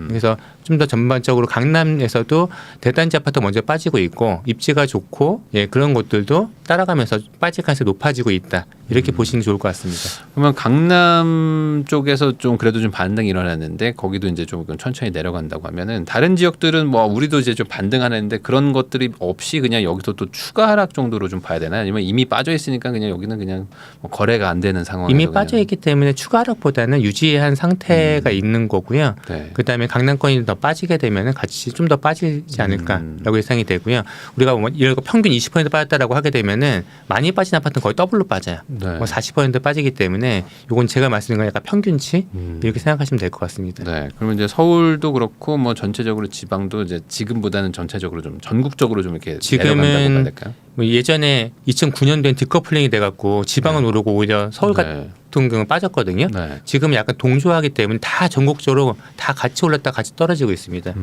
그래서 좀 더 전반적으로 강남에서도 대단지 아파트 먼저 빠지고 있고 입지가 좋고 예, 그런 곳들도 따라가면서 빠질 가능성이 높아지고 있다. 이렇게 보시는 게 좋을 것 같습니다. 그러면 강남 쪽에서 좀 그래도 좀 반등이 일어났는데 거기도 이제 조금 천천히 내려간다고 하면은 다른 지역들은 뭐 우리도 이제 좀 반등하는데 그런 것들이 없이 그냥 여기서 또 추가 하락 정도로 좀 봐야 되나요? 아니면 이미 빠져 있으니까 그냥 여기는 그냥 뭐 거래가 안 되는 상황에서 이미 그냥. 빠져 있기 때문에 추가 하락보다는 유지한 상태가 있는 거고요. 네. 그다음에 강남권이 더 빠지게 되면 같이 좀 더 빠지지 않을까라고 예상이 되고요. 우리가 뭐 이런 거 평균 20% 빠졌다라고 하게 되면은 많이 빠진 아파트는 거의 더블로 빠져요. 네. 뭐 40% 빠지기 때문에 이건 제가 말씀드린 건 약간 평균치 이렇게 생각하시면 될 것 같습니다. 네. 그러면 이제 서울도 그렇고 뭐 전체적으로 지방도 이제 지금보다는 전체적으로 좀 전국적으로 좀 이렇게 지금은 내려간다고 봐야 될까요? 뭐 예전에 2009년도엔 디커플링이 돼갖고 지방은 오르고 오히려 서울 같은 경우는 빠졌거든요. 네. 지금 약간 동조하기 때문에 다 전국적으로 다 같이 올랐다 같이 떨어지고 있습니다.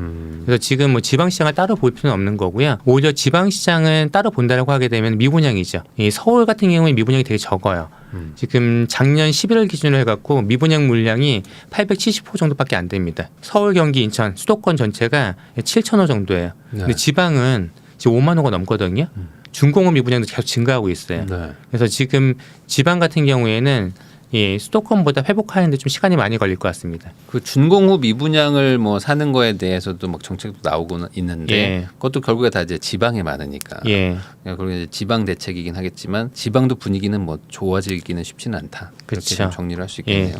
그래서 지금 뭐 지방시장을 따로 볼 필요는 없는 거고요. 오히려 지방시장은 따로 본다라고 하게 되면 미분양이죠. 이 서울 같은 경우에 미분양이 되게 적어요. 지금 작년 11월 기준으로 해갖고 미분양 물량이 870호 정도밖에 안 됩니다. 서울, 경기, 인천, 수도권 전체가 7,000호 정도예요. 근데 지방은 지금 5만 호가 넘거든요. 중공업 미분양도 계속 증가하고 있어요. 네. 그래서 지금 지방 같은 경우에는 이 수도권보다 회복하는데 좀 시간이 많이 걸릴 것 같습니다. 그 준공후 미분양을 뭐 사는 거에 대해서도 막 정책도 나오고 있는데 예. 그것도 결국에 다 이제 지방에 많으니까. 예, 그리고 이제 지방 대책이긴 하겠지만 지방도 분위기는 뭐 좋아지기는 쉽지는 않다. 그렇게 그쵸. 좀 정리를 할 수 있겠네요.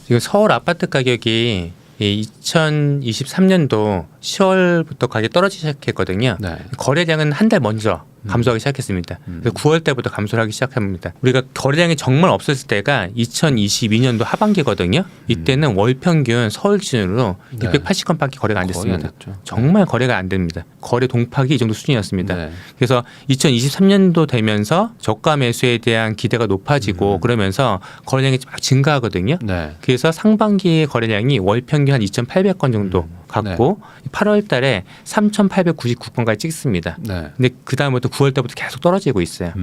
지금 서울 아파트 가격이 2023년도 10월부터 가격이 떨어지기 시작했거든요. 네. 거래량은 한 달 먼저 감소하기 시작했습니다. 그래서 9월 때부터 감소를 하기 시작합니다. 우리가 거래량이 정말 없었을 때가 2022년도 하반기거든요. 이때는 월 평균 서울 기준으로 네. 680건밖에 거래가 안 거의 됐습니다. 안 됐죠. 정말 거래가 안 됩니다. 거래 동팍이 이 정도 수준이었습니다. 네. 그래서 2023년도 되면서 저가 매수에 대한 기대가 높아지고 그러면서 거래량이 막 증가하거든요. 네. 그래서 상반기의 거래량이 월 평균 한 2,800건 정도 갖고 8월 달에 3,899건까지 찍습니다. 네. 근데 그 다음부터 9월 때부터 계속 떨어지고 있어요.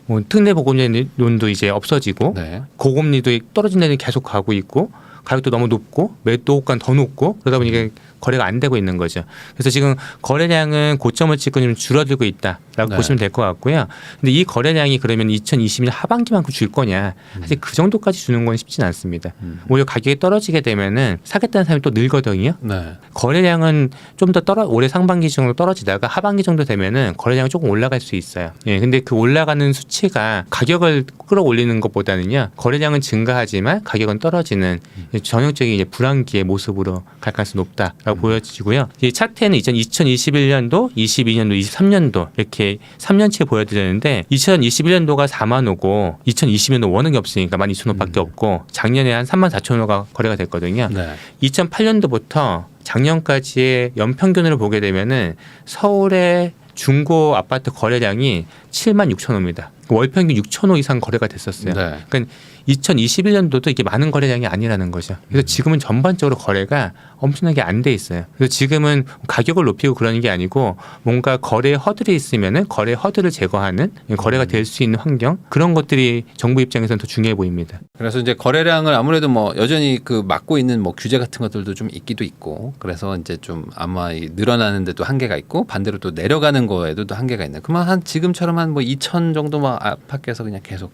뭐 특례 보금리론도 이제 없어지고 네. 고금리도 떨어진 데는 계속 가고 있고 가격도 너무 높고 매도 호가는 더 높고 그러다 보니까 거래가 안 되고 있는 거죠. 그래서 지금 거래량은 고점을 찍고 좀 줄어들고 있다라고 네. 보시면 될 것 같고요. 근데 이 거래량이 그러면 2020년 하반기만큼 줄 거냐? 사실 그 정도까지 주는 건 쉽지는 않습니다. 오히려 가격이 떨어지게 되면은 사겠다는 사람이 또 늘거든요. 네. 거래량은 좀 더 올해 상반기 정도 떨어지다가 하반기 정도 되면은 거래량이 조금 올라갈 수 있어요. 예, 근데 그 올라가는 수치가 가격을 끌어올리는 것보다는요, 거래량은 증가하지만 가격은 떨어지는 전형적인 이제 불황기의 모습으로 갈 가능성이 높다라고 보여지고요. 이 차트에는 2021년도, 22년도, 23년도 이렇게 3년치에 보여드렸는데 2021년도가 4만 호고 2020년도 워낙에 없으니까 12,000호밖에 없고 작년에 한 34,000호가 거래가 됐거든요. 네. 2008년도부터 작년까지의 연평균으로 보게 되면은 서울의 중고 아파트 거래량이 7만 6천 호입니다. 월 평균 6천 호 이상 거래가 됐었어요. 네. 그러니까 2021년도도 이게 많은 거래량이 아니라는 거죠. 그래서 지금은 전반적으로 거래가 엄청나게 안 돼 있어요. 그래서 지금은 가격을 높이고 그러는 게 아니고 뭔가 거래 허들이 있으면은 거래 허들을 제거하는 거래가 될 수 있는 환경 그런 것들이 정부 입장에서는 더 중요해 보입니다. 그래서 이제 거래량을 아무래도 뭐 여전히 그 막고 있는 뭐 규제 같은 것들도 좀 있기도 있고 그래서 이제 좀 아마 이 늘어나는데도 한계가 있고 반대로 또 내려가는 거에도 또 한계가 있는. 그러면 한 지금처럼 한 뭐 2천 정도만 아파트에서 그냥 계속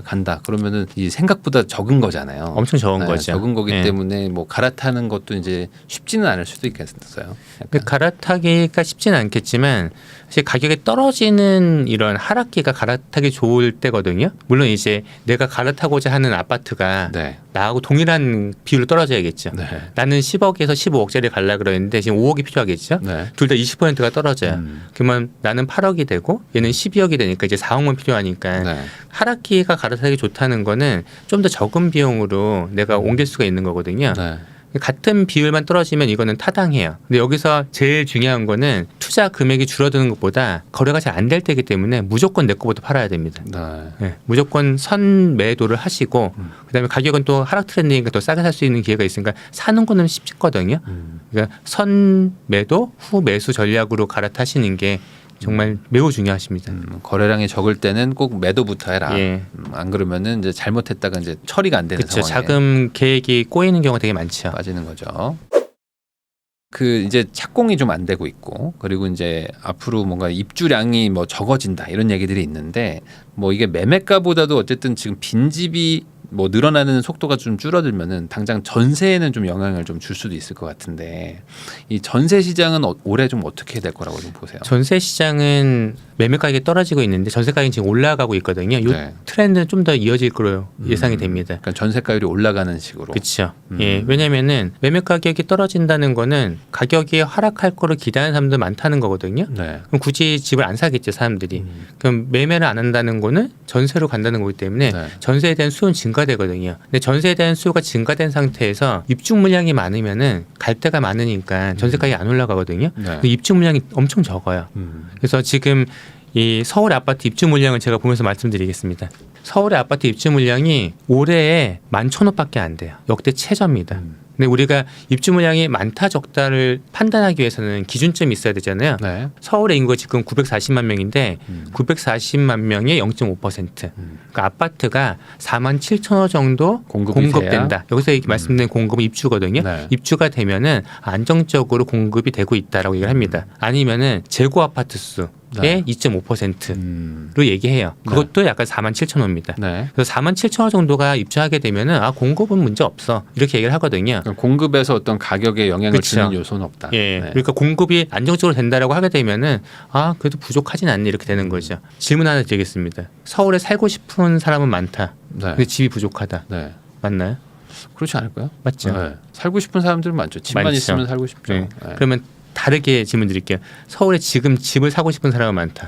간다. 그러면은 이 생각보다 적은 거잖아요. 엄청 적은 거죠. 적은 거기 예. 때문에 뭐 갈아타는 것도 이제 쉽지는 않을 수도 있겠어요. 근데 갈아타기가 쉽지는 않겠지만 사실 가격이 떨어지는 이런 하락기가 갈아타기 좋을 때거든요. 물론 이제 내가 갈아타고자 하는 아파트가 네. 나하고 동일한 비율로 떨어져야겠죠. 네. 나는 10억에서 15억짜리 갈라 그러는데 지금 5억이 필요하겠죠. 네. 둘 다 20%가 떨어져요. 그러면 나는 8억이 되고 얘는 12억이 되니까 이제 4억만 필요하니까 네. 하락기가 갈아타기 좋다는 거는 좀 더 적은 비용으로 내가 옮길 수가 있는 거거든요. 네. 같은 비율만 떨어지면 이거는 타당해요. 근데 여기서 제일 중요한 거는 투자 금액이 줄어드는 것보다 거래가 잘 안 될 때이기 때문에 무조건 내 거부터 팔아야 됩니다. 네, 무조건 선 매도를 하시고 그다음에 가격은 또 하락 트렌드니까 더 싸게 살 수 있는 기회가 있으니까 사는 거는 쉽거든요. 그러니까 선 매도 후 매수 전략으로 갈아타시는 게 정말 매우 중요하십니다. 거래량이 적을 때는 꼭 매도부터 해라. 예. 안 그러면은 이제 잘못했다가 이제 처리가 안 되는 그렇죠. 상황에 자금 계획이 꼬이는 경우가 되게 많죠. 빠지는 거죠. 그 이제 착공이 좀 안 되고 있고 그리고 이제 앞으로 뭔가 입주량이 뭐 적어진다 이런 얘기들이 있는데 뭐 이게 매매가보다도 어쨌든 지금 빈집이 뭐 늘어나는 속도가 좀 줄어들면은 당장 전세에는 좀 영향을 좀 줄 수도 있을 것 같은데 이 전세 시장은 올해 좀 어떻게 될 거라고 좀 보세요? 전세 시장은 매매 가격이 떨어지고 있는데 전세 가격이 지금 올라가고 있거든요. 이 네. 트렌드는 좀 더 이어질 거로 예상이 됩니다. 그러니까 전세가율이 올라가는 식으로. 그렇죠. 예, 왜냐하면은 매매 가격이 떨어진다는 거는 가격이 하락할 거를 기대하는 사람들 많다는 거거든요. 네. 그럼 굳이 집을 안 사겠죠 사람들이. 그럼 매매를 안 한다는 거는 전세로 간다는 거기 때문에 네. 전세에 대한 수요는 증가되거든요. 근데 전세에 대한 수요가 증가된 상태에서 입주 물량이 많으면은 갈 데가 많으니까 전세 가격이 안 올라가거든요. 네. 입주 물량이 엄청 적어요. 그래서 지금 이 서울 아파트 입주 물량을 제가 보면서 말씀드리겠습니다. 서울의 아파트 입주 물량이 올해에 11,000호밖에 안 돼요. 역대 최저입니다. 근데 우리가 입주 물량이 많다 적다를 판단하기 위해서는 기준점이 있어야 되잖아요. 네. 서울의 인구가 지금 940만 명인데 940만 명의 0.5%. 그러니까 아파트가 47,000호 정도 공급이 공급된다. 여기서 말씀드린 공급은 입주거든요. 네. 입주가 되면은 안정적으로 공급이 되고 있다라고 얘기를 합니다. 아니면은 재고 아파트 수의 네. 2.5%로 얘기해요. 그것도 약간 47,000호입니다. 네. 그래서 47,000호 정도가 입주하게 되면은 공급은 문제 없어. 이렇게 얘기를 하거든요. 그러니까 공급에서 어떤 가격에 영향을 그쵸. 주는 요소는 없다. 예. 네. 그러니까 공급이 안정적으로 된다라고 하게 되면은 그래도 부족하진 않네 이렇게 되는 거죠. 질문 하나 드리겠습니다. 서울에 살고 싶은 사람은 많다. 네. 근데 집이 부족하다. 네. 맞나요? 그렇지 않을까요? 맞죠. 네. 살고 싶은 사람들은 많죠. 집만 많죠. 있으면 살고 싶죠. 네. 네. 그러면 다르게 질문 드릴게요. 서울에 지금 집을 사고 싶은 사람은 많다.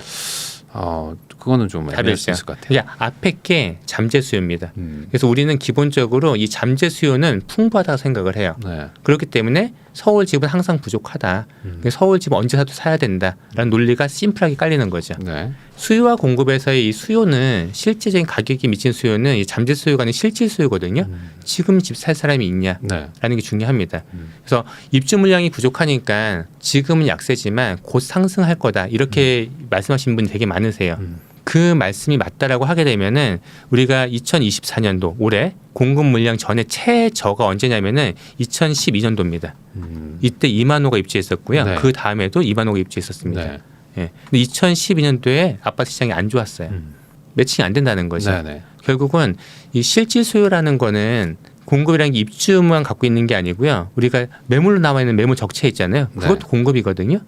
그거는 좀 애매할 수 답이죠. 있을 것 같아요. 그냥 앞에 게 잠재 수요입니다. 그래서 우리는 기본적으로 이 잠재 수요는 풍부하다고 생각을 해요. 네. 그렇기 때문에 서울 집은 항상 부족하다. 서울 집은 언제 사도 사야 된다라는 논리가 심플하게 깔리는 거죠. 네. 수요와 공급에서의 이 수요는 실제적인 가격이 미친 수요는 이 잠재 수요가 아닌 실질 수요거든요. 지금 집 살 사람이 있냐라는 네. 게 중요합니다. 그래서 입주 물량이 부족하니까 지금은 약세지만 곧 상승할 거다 이렇게 말씀하신 분이 되게 많으세요. 그 말씀이 맞다라고 하게 되면은 우리가 2024년도 올해 공급 물량 전에 최저가 언제냐면은 2012년도입니다. 이때 2만 호가 입주했었고요. 네. 그 다음에도 2만 호가 입주했었습니다. 네. 예. 근데 2012년도에 아파트 시장이 안 좋았어요. 매칭이 안 된다는 거죠. 네. 네. 결국은 이 실질 수요라는 거는 공급이라는 게 입주만 갖고 있는 게 아니고요. 우리가 매물로 나와 있는 매물 적체 있잖아요. 그것도 네. 공급이거든요.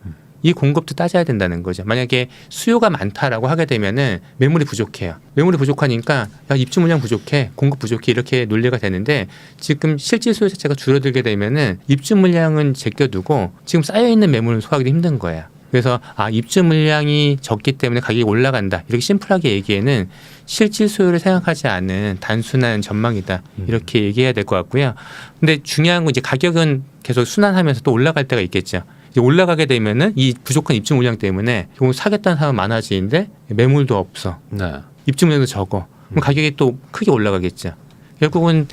이 공급도 따져야 된다는 거죠. 만약에 수요가 많다라고 하게 되면은 매물이 부족해요. 매물이 부족하니까 야, 입주 물량 부족해, 공급 부족해 이렇게 논리가 되는데 지금 실질 수요 자체가 줄어들게 되면은 입주 물량은 제껴두고 지금 쌓여 있는 매물을 소화하기 힘든 거예요. 그래서 입주 물량이 적기 때문에 가격이 올라간다 이렇게 심플하게 얘기에는 실질 수요를 생각하지 않은 단순한 전망이다 이렇게 얘기해야 될 것 같고요. 근데 중요한 건 이제 가격은 계속 순환하면서 또 올라갈 때가 있겠죠. 이제 올라가게 되면은 이 부족한 입주 물량 때문에 결국 사겠다는 사람 많아지는데 매물도 없어. 네. 입주 물량도 적어. 그럼 가격이 또 크게 올라가겠죠. 결국은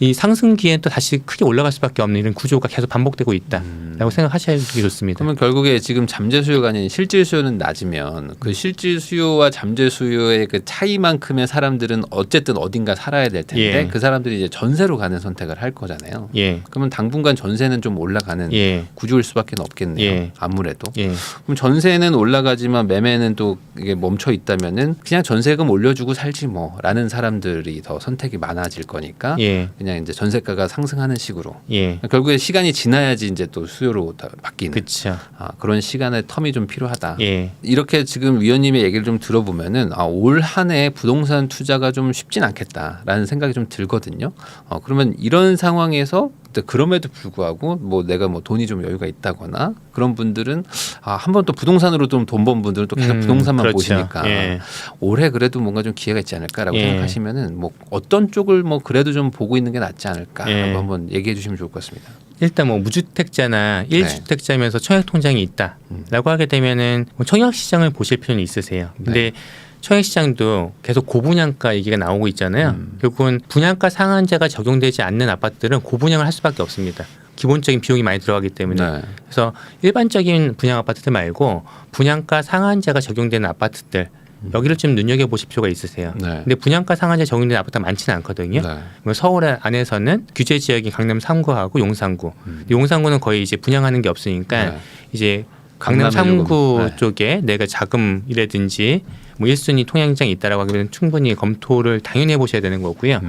이 상승기엔 또 다시 크게 올라갈 수밖에 없는 이런 구조가 계속 반복되고 있다라고 생각하시기 좋습니다. 그러면 결국에 지금 잠재 수요가 아닌 실질 수요는 낮으면 그 실질 수요와 잠재 수요의 그 차이만큼의 사람들은 어쨌든 어딘가 살아야 될 텐데 예. 그 사람들이 이제 전세로 가는 선택을 할 거잖아요. 예. 그러면 당분간 전세는 좀 올라가는 예. 구조일 수밖에 없겠네요. 예. 아무래도. 예. 그럼 전세는 올라가지만 매매는 또 이게 멈춰 있다면은 그냥 전세금 올려주고 살지 뭐라는 사람들이 더 선택이 많아질 거니까 예. 그냥 이제 전세가가 상승하는 식으로 예. 결국에 시간이 지나야지 이제 또 수요로 다 바뀌는 그렇죠. 그런 시간의 텀이 좀 필요하다. 예. 이렇게 지금 위원님의 얘기를 좀 들어보면은 올 한 해 부동산 투자가 좀 쉽진 않겠다라는 생각이 좀 들거든요. 그러면 이런 상황에서 그럼에도 불구하고 뭐 내가 뭐 돈이 좀 여유가 있다거나 그런 분들은 한 번 또 부동산으로 좀 돈 번 분들은 또 계속 부동산만 그렇죠. 보시니까 예. 올해 그래도 뭔가 좀 기회가 있지 않을까라고 예. 생각하시면은 뭐 어떤 쪽을 뭐 그래도 좀 보고 있는 게 낫지 않을까라고 예. 한번 얘기해 주시면 좋을 것 같습니다. 일단 뭐 무주택자나 1주택자면서 청약 통장이 있다라고 하게 되면은 뭐 청약 시장을 보실 필요는 있으세요. 근데 청약 시장도 계속 고분양가 얘기가 나오고 있잖아요. 결국은 분양가 상한제가 적용되지 않는 아파트들은 고분양을 할 수밖에 없습니다. 기본적인 비용이 많이 들어가기 때문에. 그래서 일반적인 분양 아파트들 말고 분양가 상한제가 적용되는 아파트들 여기를 좀 눈여겨보실 필요가 있으세요. 근데 분양가 상한제 적용되는 아파트가 많지는 않거든요. 서울 안에서는 규제 지역이 강남 3구하고 용산구. 용산구는 거의 이제 분양하는 게 없으니까 이제 강남 3구 쪽에 내가 자금이라든지 뭐 1순위 통행장이 있다라고 하면 충분히 검토를 당연히 해보셔야 되는 거고요.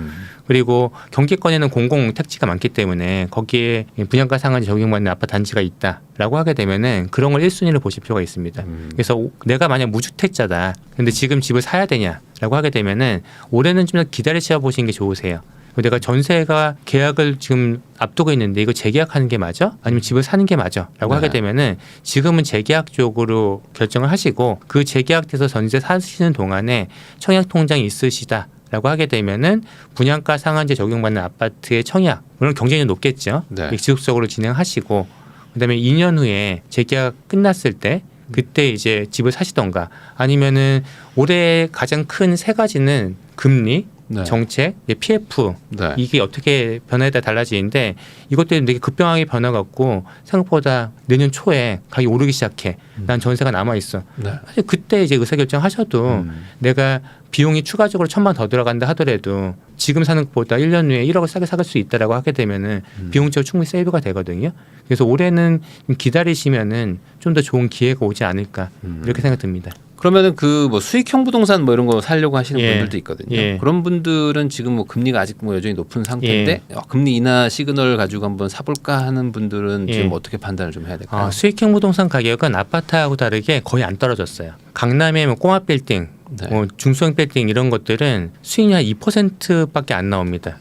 그리고 경기권에는 공공 택지가 많기 때문에 거기에 분양가 상한제 적용받는 아파트 단지가 있다라고 하게 되면은 그런 걸 1순위를 보실 필요가 있습니다. 그래서 내가 만약 무주택자다. 근데 지금 집을 사야 되냐라고 하게 되면은 올해는 좀 더 기다리셔 보시는 게 좋으세요. 내가 전세가 계약을 지금 앞두고 있는데 이거 재계약하는 게 맞아? 아니면 집을 사는 게 맞아? 라고 하게 되면은 지금은 재계약 쪽으로 결정을 하시고 그 재계약돼서 전세 사시는 동안에 청약 통장이 있으시다. 라고 하게 되면은 분양가 상한제 적용받는 아파트의 청약, 물론 경쟁이 높겠죠. 지속적으로 진행하시고 그다음에 2년 후에 재계약 끝났을 때 그때 이제 집을 사시던가 아니면은 올해 가장 큰 세 가지는 금리, 정책, PF 이게 어떻게 변화에 따라 달라지는데 이것들이 되게 급변하게 변화갖고 생각보다 내년 초에 가격이 오르기 시작해. 난 전세가 남아 있어. 사실 그때 이제 의사결정하셔도 내가 비용이 추가적으로 1,000만 더 들어간다 하더라도 지금 사는 것보다 1년 후에 1억을 싸게 살 수 있다라고 하게 되면은 비용적으로 충분히 세이브가 되거든요. 그래서 올해는 좀 기다리시면은 좀 더 좋은 기회가 오지 않을까 이렇게 생각됩니다. 그러면은 그 뭐 수익형 부동산 뭐 이런 거 살려고 하시는 분들도 있거든요. 그런 분들은 지금 뭐 금리가 아직 뭐 여전히 높은 상태인데 금리 인하 시그널 가지고 한번 사볼까 하는 분들은 지금 어떻게 판단을 좀 해야 될까요? 수익형 부동산 가격은 아파트하고 다르게 거의 안 떨어졌어요. 강남의 뭐 꼬마 빌딩, 뭐 중소형 빌딩 이런 것들은 수익률 한 2%밖에 안 나옵니다.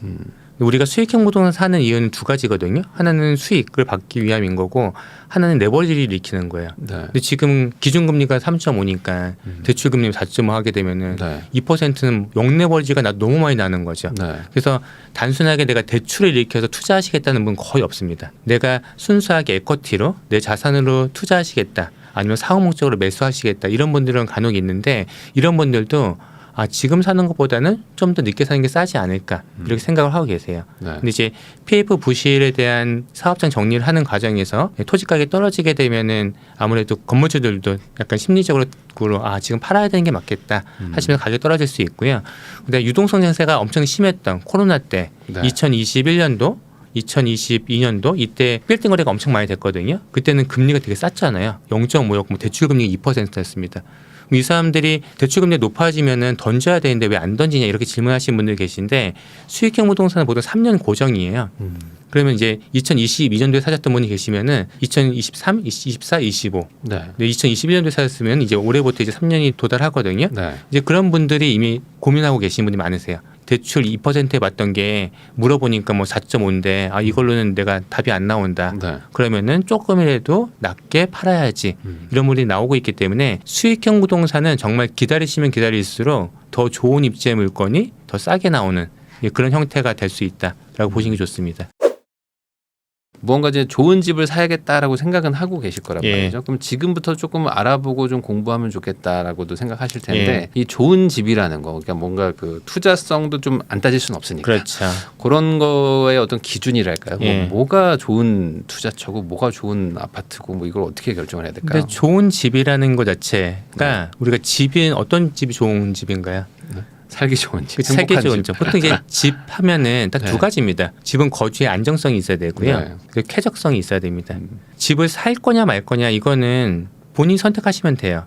우리가 수익형 부동산 사는 이유는 두 가지거든요. 하나는 수익을 받기 위함인 거고 하나는 레버리지를 일으키는 거예요. 근데 지금 기준금리가 3.5니까 대출금리 4.5 하게 되면은 2%는 역레버리지가 너무 많이 나는 거죠. 그래서 단순하게 내가 대출을 일으켜서 투자하시겠다는 분 거의 없습니다. 내가 순수하게 에쿼티로 내 자산으로 투자하시겠다. 아니면 사업 목적으로 매수하시겠다. 이런 분들은 간혹 있는데 이런 분들도 지금 사는 것보다는 좀 더 늦게 사는 게 싸지 않을까 이렇게 생각을 하고 계세요. 근데 이제 PF 부실에 대한 사업장 정리를 하는 과정에서 토지 가격이 떨어지게 되면은 아무래도 건물주들도 약간 심리적으로 지금 팔아야 되는 게 맞겠다 하시면서 가격이 떨어질 수 있고요. 근데 유동성 장세가 엄청 심했던 코로나 때 2021년도 2022년도 이때 빌딩 거래가 엄청 많이 됐거든요. 그때는 금리가 되게 쌌잖아요. 0.5였고 대출 금리가 2%였습니다. 이 사람들이 대출금리가 높아지면은 던져야 되는데 왜 안 던지냐 이렇게 질문하시는 분들 계신데 수익형 부동산은 보통 3년 고정이에요. 그러면 이제 2022년도에 사셨던 분이 계시면은 2023, 24, 25. 근데 2021년도에 사셨으면 이제 올해부터 이제 3년이 도달하거든요. 이제 그런 분들이 이미 고민하고 계신 분이 많으세요. 대출 2%에 받던 게 물어보니까 뭐 4.5인데 이걸로는 내가 답이 안 나온다. 그러면은 조금이라도 낮게 팔아야지. 이런 분이 나오고 있기 때문에 수익형 부동산은 정말 기다리시면 기다릴수록 더 좋은 입지의 물건이 더 싸게 나오는 그런 형태가 될 수 있다라고 보시는 게 좋습니다. 무언가 이제 좋은 집을 사야겠다라고 생각은 하고 계실 거란 말이죠. 그럼 지금부터 조금 알아보고 좀 공부하면 좋겠다라고도 생각하실 텐데 이 좋은 집이라는 거, 그러니까 뭔가 그 투자성도 좀 안 따질 수는 없으니까. 그렇죠. 그런 거의 어떤 기준이랄까요? 뭐가 좋은 투자처고 뭐가 좋은 아파트고 뭐 이걸 어떻게 결정을 해야 될까요? 근데 좋은 집이라는 것 자체가 우리가 집이 어떤 집이 좋은 집인가요? 살기 좋은 집, 살기 좋은 집. 보통 이게 집 하면은 딱 두 가지입니다. 집은 거주의 안정성이 있어야 되고요. 그리고 쾌적성이 있어야 됩니다. 집을 살 거냐 말 거냐 이거는 본인이 선택하시면 돼요.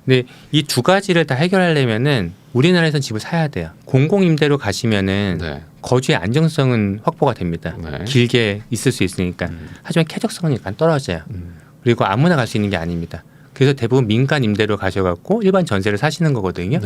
근데 이 두 가지를 다 해결하려면은 우리나라에서는 집을 사야 돼요. 공공임대로 가시면은 거주의 안정성은 확보가 됩니다. 길게 있을 수 있으니까. 하지만 쾌적성은 약간 떨어져요. 그리고 아무나 갈 수 있는 게 아닙니다. 그래서 대부분 민간 임대로 가셔갖고 일반 전세를 사시는 거거든요.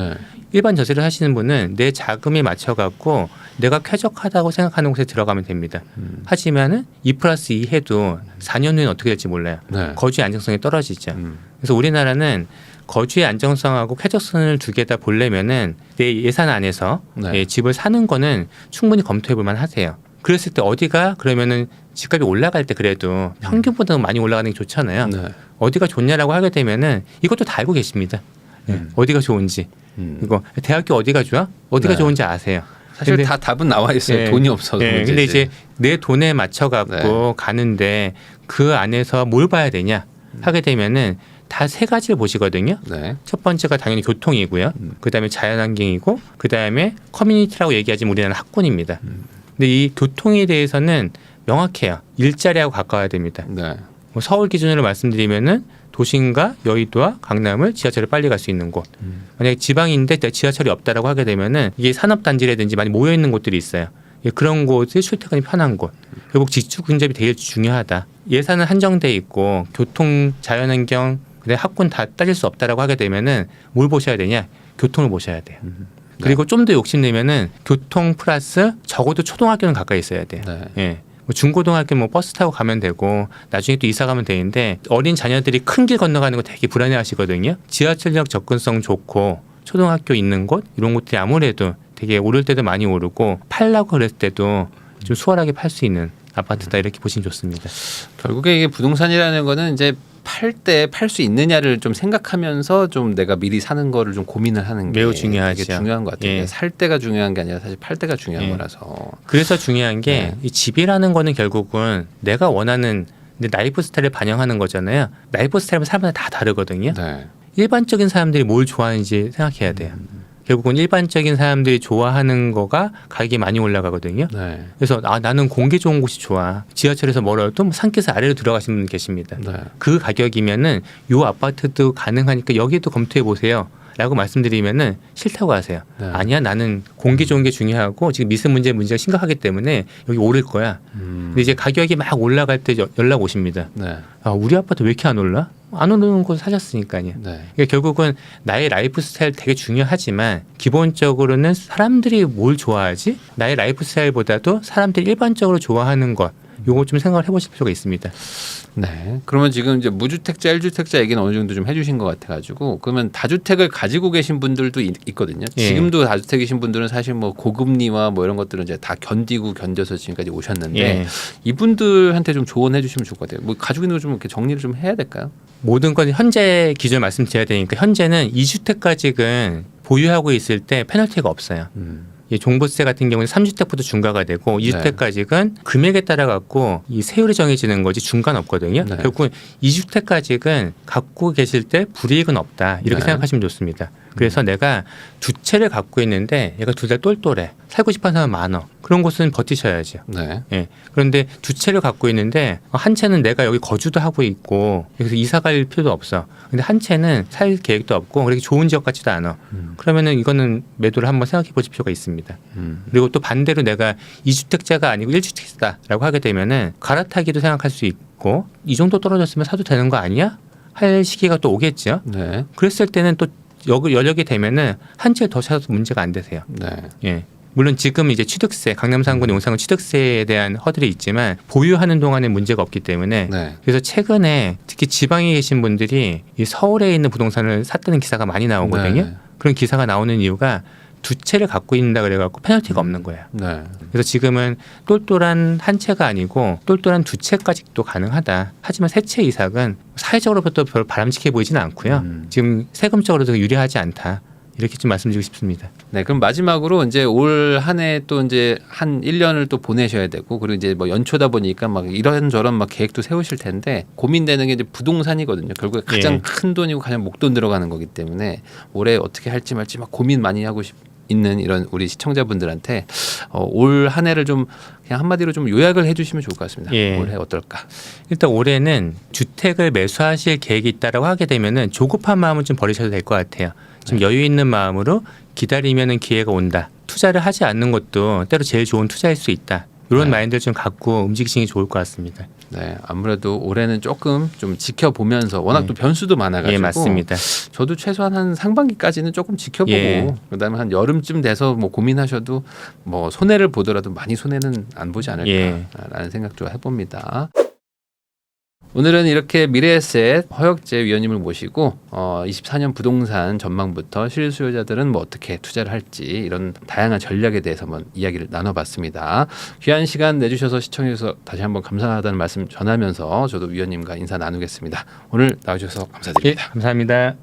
일반 전세를 사시는 분은 내 자금에 맞춰갖고 내가 쾌적하다고 생각하는 곳에 들어가면 됩니다. 하지만은 2+2 해도 4년 후에는 어떻게 될지 몰라요. 거주의 안정성이 떨어지죠. 그래서 우리나라는 거주의 안정성하고 쾌적성을 두 개 다 보려면은 내 예산 안에서 집을 사는 거는 충분히 검토해 볼 만 하세요. 그랬을 때 어디가 그러면은 집값이 올라갈 때 그래도 평균보다 많이 올라가는 게 좋잖아요. 네. 어디가 좋냐라고 하게 되면은 이것도 다 알고 계십니다. 어디가 좋은지. 이거 대학교 어디가 좋아? 어디가 네. 좋은지 아세요. 사실 근데- 다 답은 나와 있어요. 예. 돈이 없어서 예, 문제지. 근데 이제 내 돈에 맞춰 갖고 가는데 그 안에서 뭘 봐야 되냐 하게 되면은 다 세 가지를 보시거든요. 네. 첫 번째가 당연히 교통이고요. 그다음에 자연환경이고 그다음에 커뮤니티라고 얘기하지만 우리나라는 학군입니다. 근데 이 교통에 대해서는 명확해요. 일자리하고 가까워야 됩니다. 네. 뭐 서울 기준으로 말씀드리면은 도심과 여의도와 강남을 지하철을 빨리 갈 수 있는 곳. 만약에 지방인데 지하철이 없다라고 하게 되면은 이게 산업단지라든지 많이 모여 있는 곳들이 있어요. 예, 그런 곳에 출퇴근이 편한 곳. 결국 지출 근접이 되게 중요하다. 예산은 한정돼 있고 교통, 자연환경, 그다음에 학군 다 따질 수 없다라고 하게 되면은 뭘 보셔야 되냐? 교통을 보셔야 돼요. 그리고 좀 더 욕심내면은 교통 플러스 적어도 초등학교는 가까이 있어야 돼요. 네. 예. 뭐 중고등학교 뭐 버스 타고 가면 되고 나중에 또 이사 가면 되는데 어린 자녀들이 큰 길 건너가는 거 되게 불안해하시거든요. 지하철역 접근성 좋고 초등학교 있는 곳 이런 곳들이 아무래도 되게 오를 때도 많이 오르고 팔라고 그랬을 때도 좀 수월하게 팔 수 있는 아파트다 이렇게 보시면 좋습니다. 결국에 이게 부동산이라는 거는 이제 팔 때 팔 수 있느냐를 좀 생각하면서 좀 내가 미리 사는 거를 좀 고민을 하는 게 매우 중요하죠. 되게 중요한 것 같아요. 예. 살 때가 중요한 게 아니라 사실 팔 때가 중요한 예. 거라서. 그래서 중요한 게 이 집이라는 거는 결국은 내가 원하는 내 라이프 스타일을 반영하는 거잖아요. 라이프 스타일은 사람마다 다 다르거든요. 네. 일반적인 사람들이 뭘 좋아하는지 생각해야 돼요. 결국은 일반적인 사람들이 좋아하는 거가 가격이 많이 올라가거든요. 네. 그래서 나는 공기 좋은 곳이 좋아. 지하철에서 멀어도 산기슭 아래로 들어가시는 분 계십니다. 네. 그 가격이면은 요 아파트도 가능하니까 여기도 검토해 보세요. 라고 말씀드리면은 싫다고 하세요. 네. 아니야, 나는 공기 좋은 게 중요하고 지금 문제가 심각하기 때문에 여기 오를 거야. 근데 이제 가격이 막 올라갈 때 연락 오십니다. 네. 아, 우리 아파트 왜 이렇게 안 올라? 안 오르는 곳 사셨으니까요. 네. 그러니까 결국은 나의 라이프 스타일 되게 중요하지만 기본적으로는 사람들이 뭘 좋아하지? 나의 라이프 스타일보다도 사람들이 일반적으로 좋아하는 것 요거 좀 생각을 해보실 필요가 있습니다. 네. 그러면 지금 이제 무주택자, 1주택자 얘기는 어느 정도 좀 해주신 것 같아가지고 그러면 다주택을 가지고 계신 분들도 있거든요. 예. 지금도 다주택이신 분들은 사실 뭐 고금리와 뭐 이런 것들은 이제 다 견뎌서 지금까지 오셨는데 예. 이분들한테 좀 조언해 주시면 좋을 것 같아요. 뭐 가지고 있는 거 좀 이렇게 정리를 좀 해야 될까요? 모든 건 현재 기준 말씀드려야 되니까 현재는 2주택까지는 보유하고 있을 때 페널티가 없어요. 이 종부세 같은 경우는 3주택부터 중과가 되고 2주택까지는 금액에 따라 갖고 이 세율이 정해지는 거지 중과는 없거든요. 네. 결국은 2주택까지는 갖고 계실 때 불이익은 없다 이렇게 네. 생각하시면 좋습니다. 그래서 내가 두 채를 갖고 있는데 얘가 둘 다 똘똘해. 살고 싶어하는 사람 많어. 그런 곳은 버티셔야죠. 네. 예. 그런데 두 채를 갖고 있는데 한 채는 내가 여기 거주도 하고 있고 여기서 이사 갈 필요도 없어. 근데 한 채는 살 계획도 없고 그렇게 좋은 지역 같지도 않아. 그러면은 이거는 매도를 한번 생각해 보실 필요가 있습니다. 그리고 또 반대로 내가 2주택자가 아니고 1주택자다라고 하게 되면은 갈아타기도 생각할 수 있고 이 정도 떨어졌으면 사도 되는 거 아니야? 할 시기가 또 오겠죠. 네. 그랬을 때는 또 여력이 되면은 한 채 더 사도 문제가 안 되세요. 네. 예. 물론 지금 이제 취득세, 강남 상권, 용산군 취득세에 대한 허들이 있지만 보유하는 동안에 문제가 없기 때문에 네. 그래서 최근에 특히 지방에 계신 분들이 이 서울에 있는 부동산을 샀다는 기사가 많이 나오거든요. 네. 그런 기사가 나오는 이유가 두 채를 갖고 있는다 그래갖고 페널티가 없는 거예요. 네. 그래서 지금은 똘똘한 한 채가 아니고 똘똘한 두 채까지도 가능하다. 하지만 세 채 이상은 사회적으로부터 별 바람직해 보이지는 않고요. 지금 세금적으로도 유리하지 않다. 이렇게 좀 말씀드리고 싶습니다. 네, 그럼 마지막으로 이제 올 한 해 또 이제 한 1년을 또 보내셔야 되고 그리고 이제 뭐 연초다 보니까 막 이런저런 막 계획도 세우실 텐데 고민되는 게 이제 부동산이거든요. 결국에 가장 예. 큰 돈이고 가장 목돈 들어가는 거기 때문에 올해 어떻게 할지 말지 막 고민 많이 하고 있는 이런 우리 시청자분들한테 올 한 해를 좀 그냥 한마디로 좀 요약을 해주시면 좋을 것 같습니다. 예. 올해 어떨까? 일단 올해는 주택을 매수하실 계획이 있다라고 하게 되면은 조급한 마음은 좀 버리셔도 될 것 같아요. 좀 여유 있는 마음으로 기다리면은 기회가 온다. 투자를 하지 않는 것도 때로 제일 좋은 투자일 수 있다. 이런 네. 마인드를 좀 갖고 움직이시는 게 좋을 것 같습니다. 네, 아무래도 올해는 조금 좀 지켜보면서 워낙 또 변수도 많아가지고 예, 맞습니다. 저도 최소한 한 상반기까지는 조금 지켜보고 예. 그다음에 한 여름쯤 돼서 뭐 고민하셔도 뭐 손해를 보더라도 많이 손해는 안 보지 않을까라는 예. 생각 좀 해봅니다. 오늘은 이렇게 미래에셋 허혁재 위원님을 모시고 24년 부동산 전망부터 실수요자들은 뭐 어떻게 투자를 할지 이런 다양한 전략에 대해서 한번 이야기를 나눠봤습니다. 귀한 시간 내주셔서 시청해주셔서 다시 한번 감사하다는 말씀 전하면서 저도 위원님과 인사 나누겠습니다. 오늘 나와주셔서 감사드립니다. 예, 감사합니다.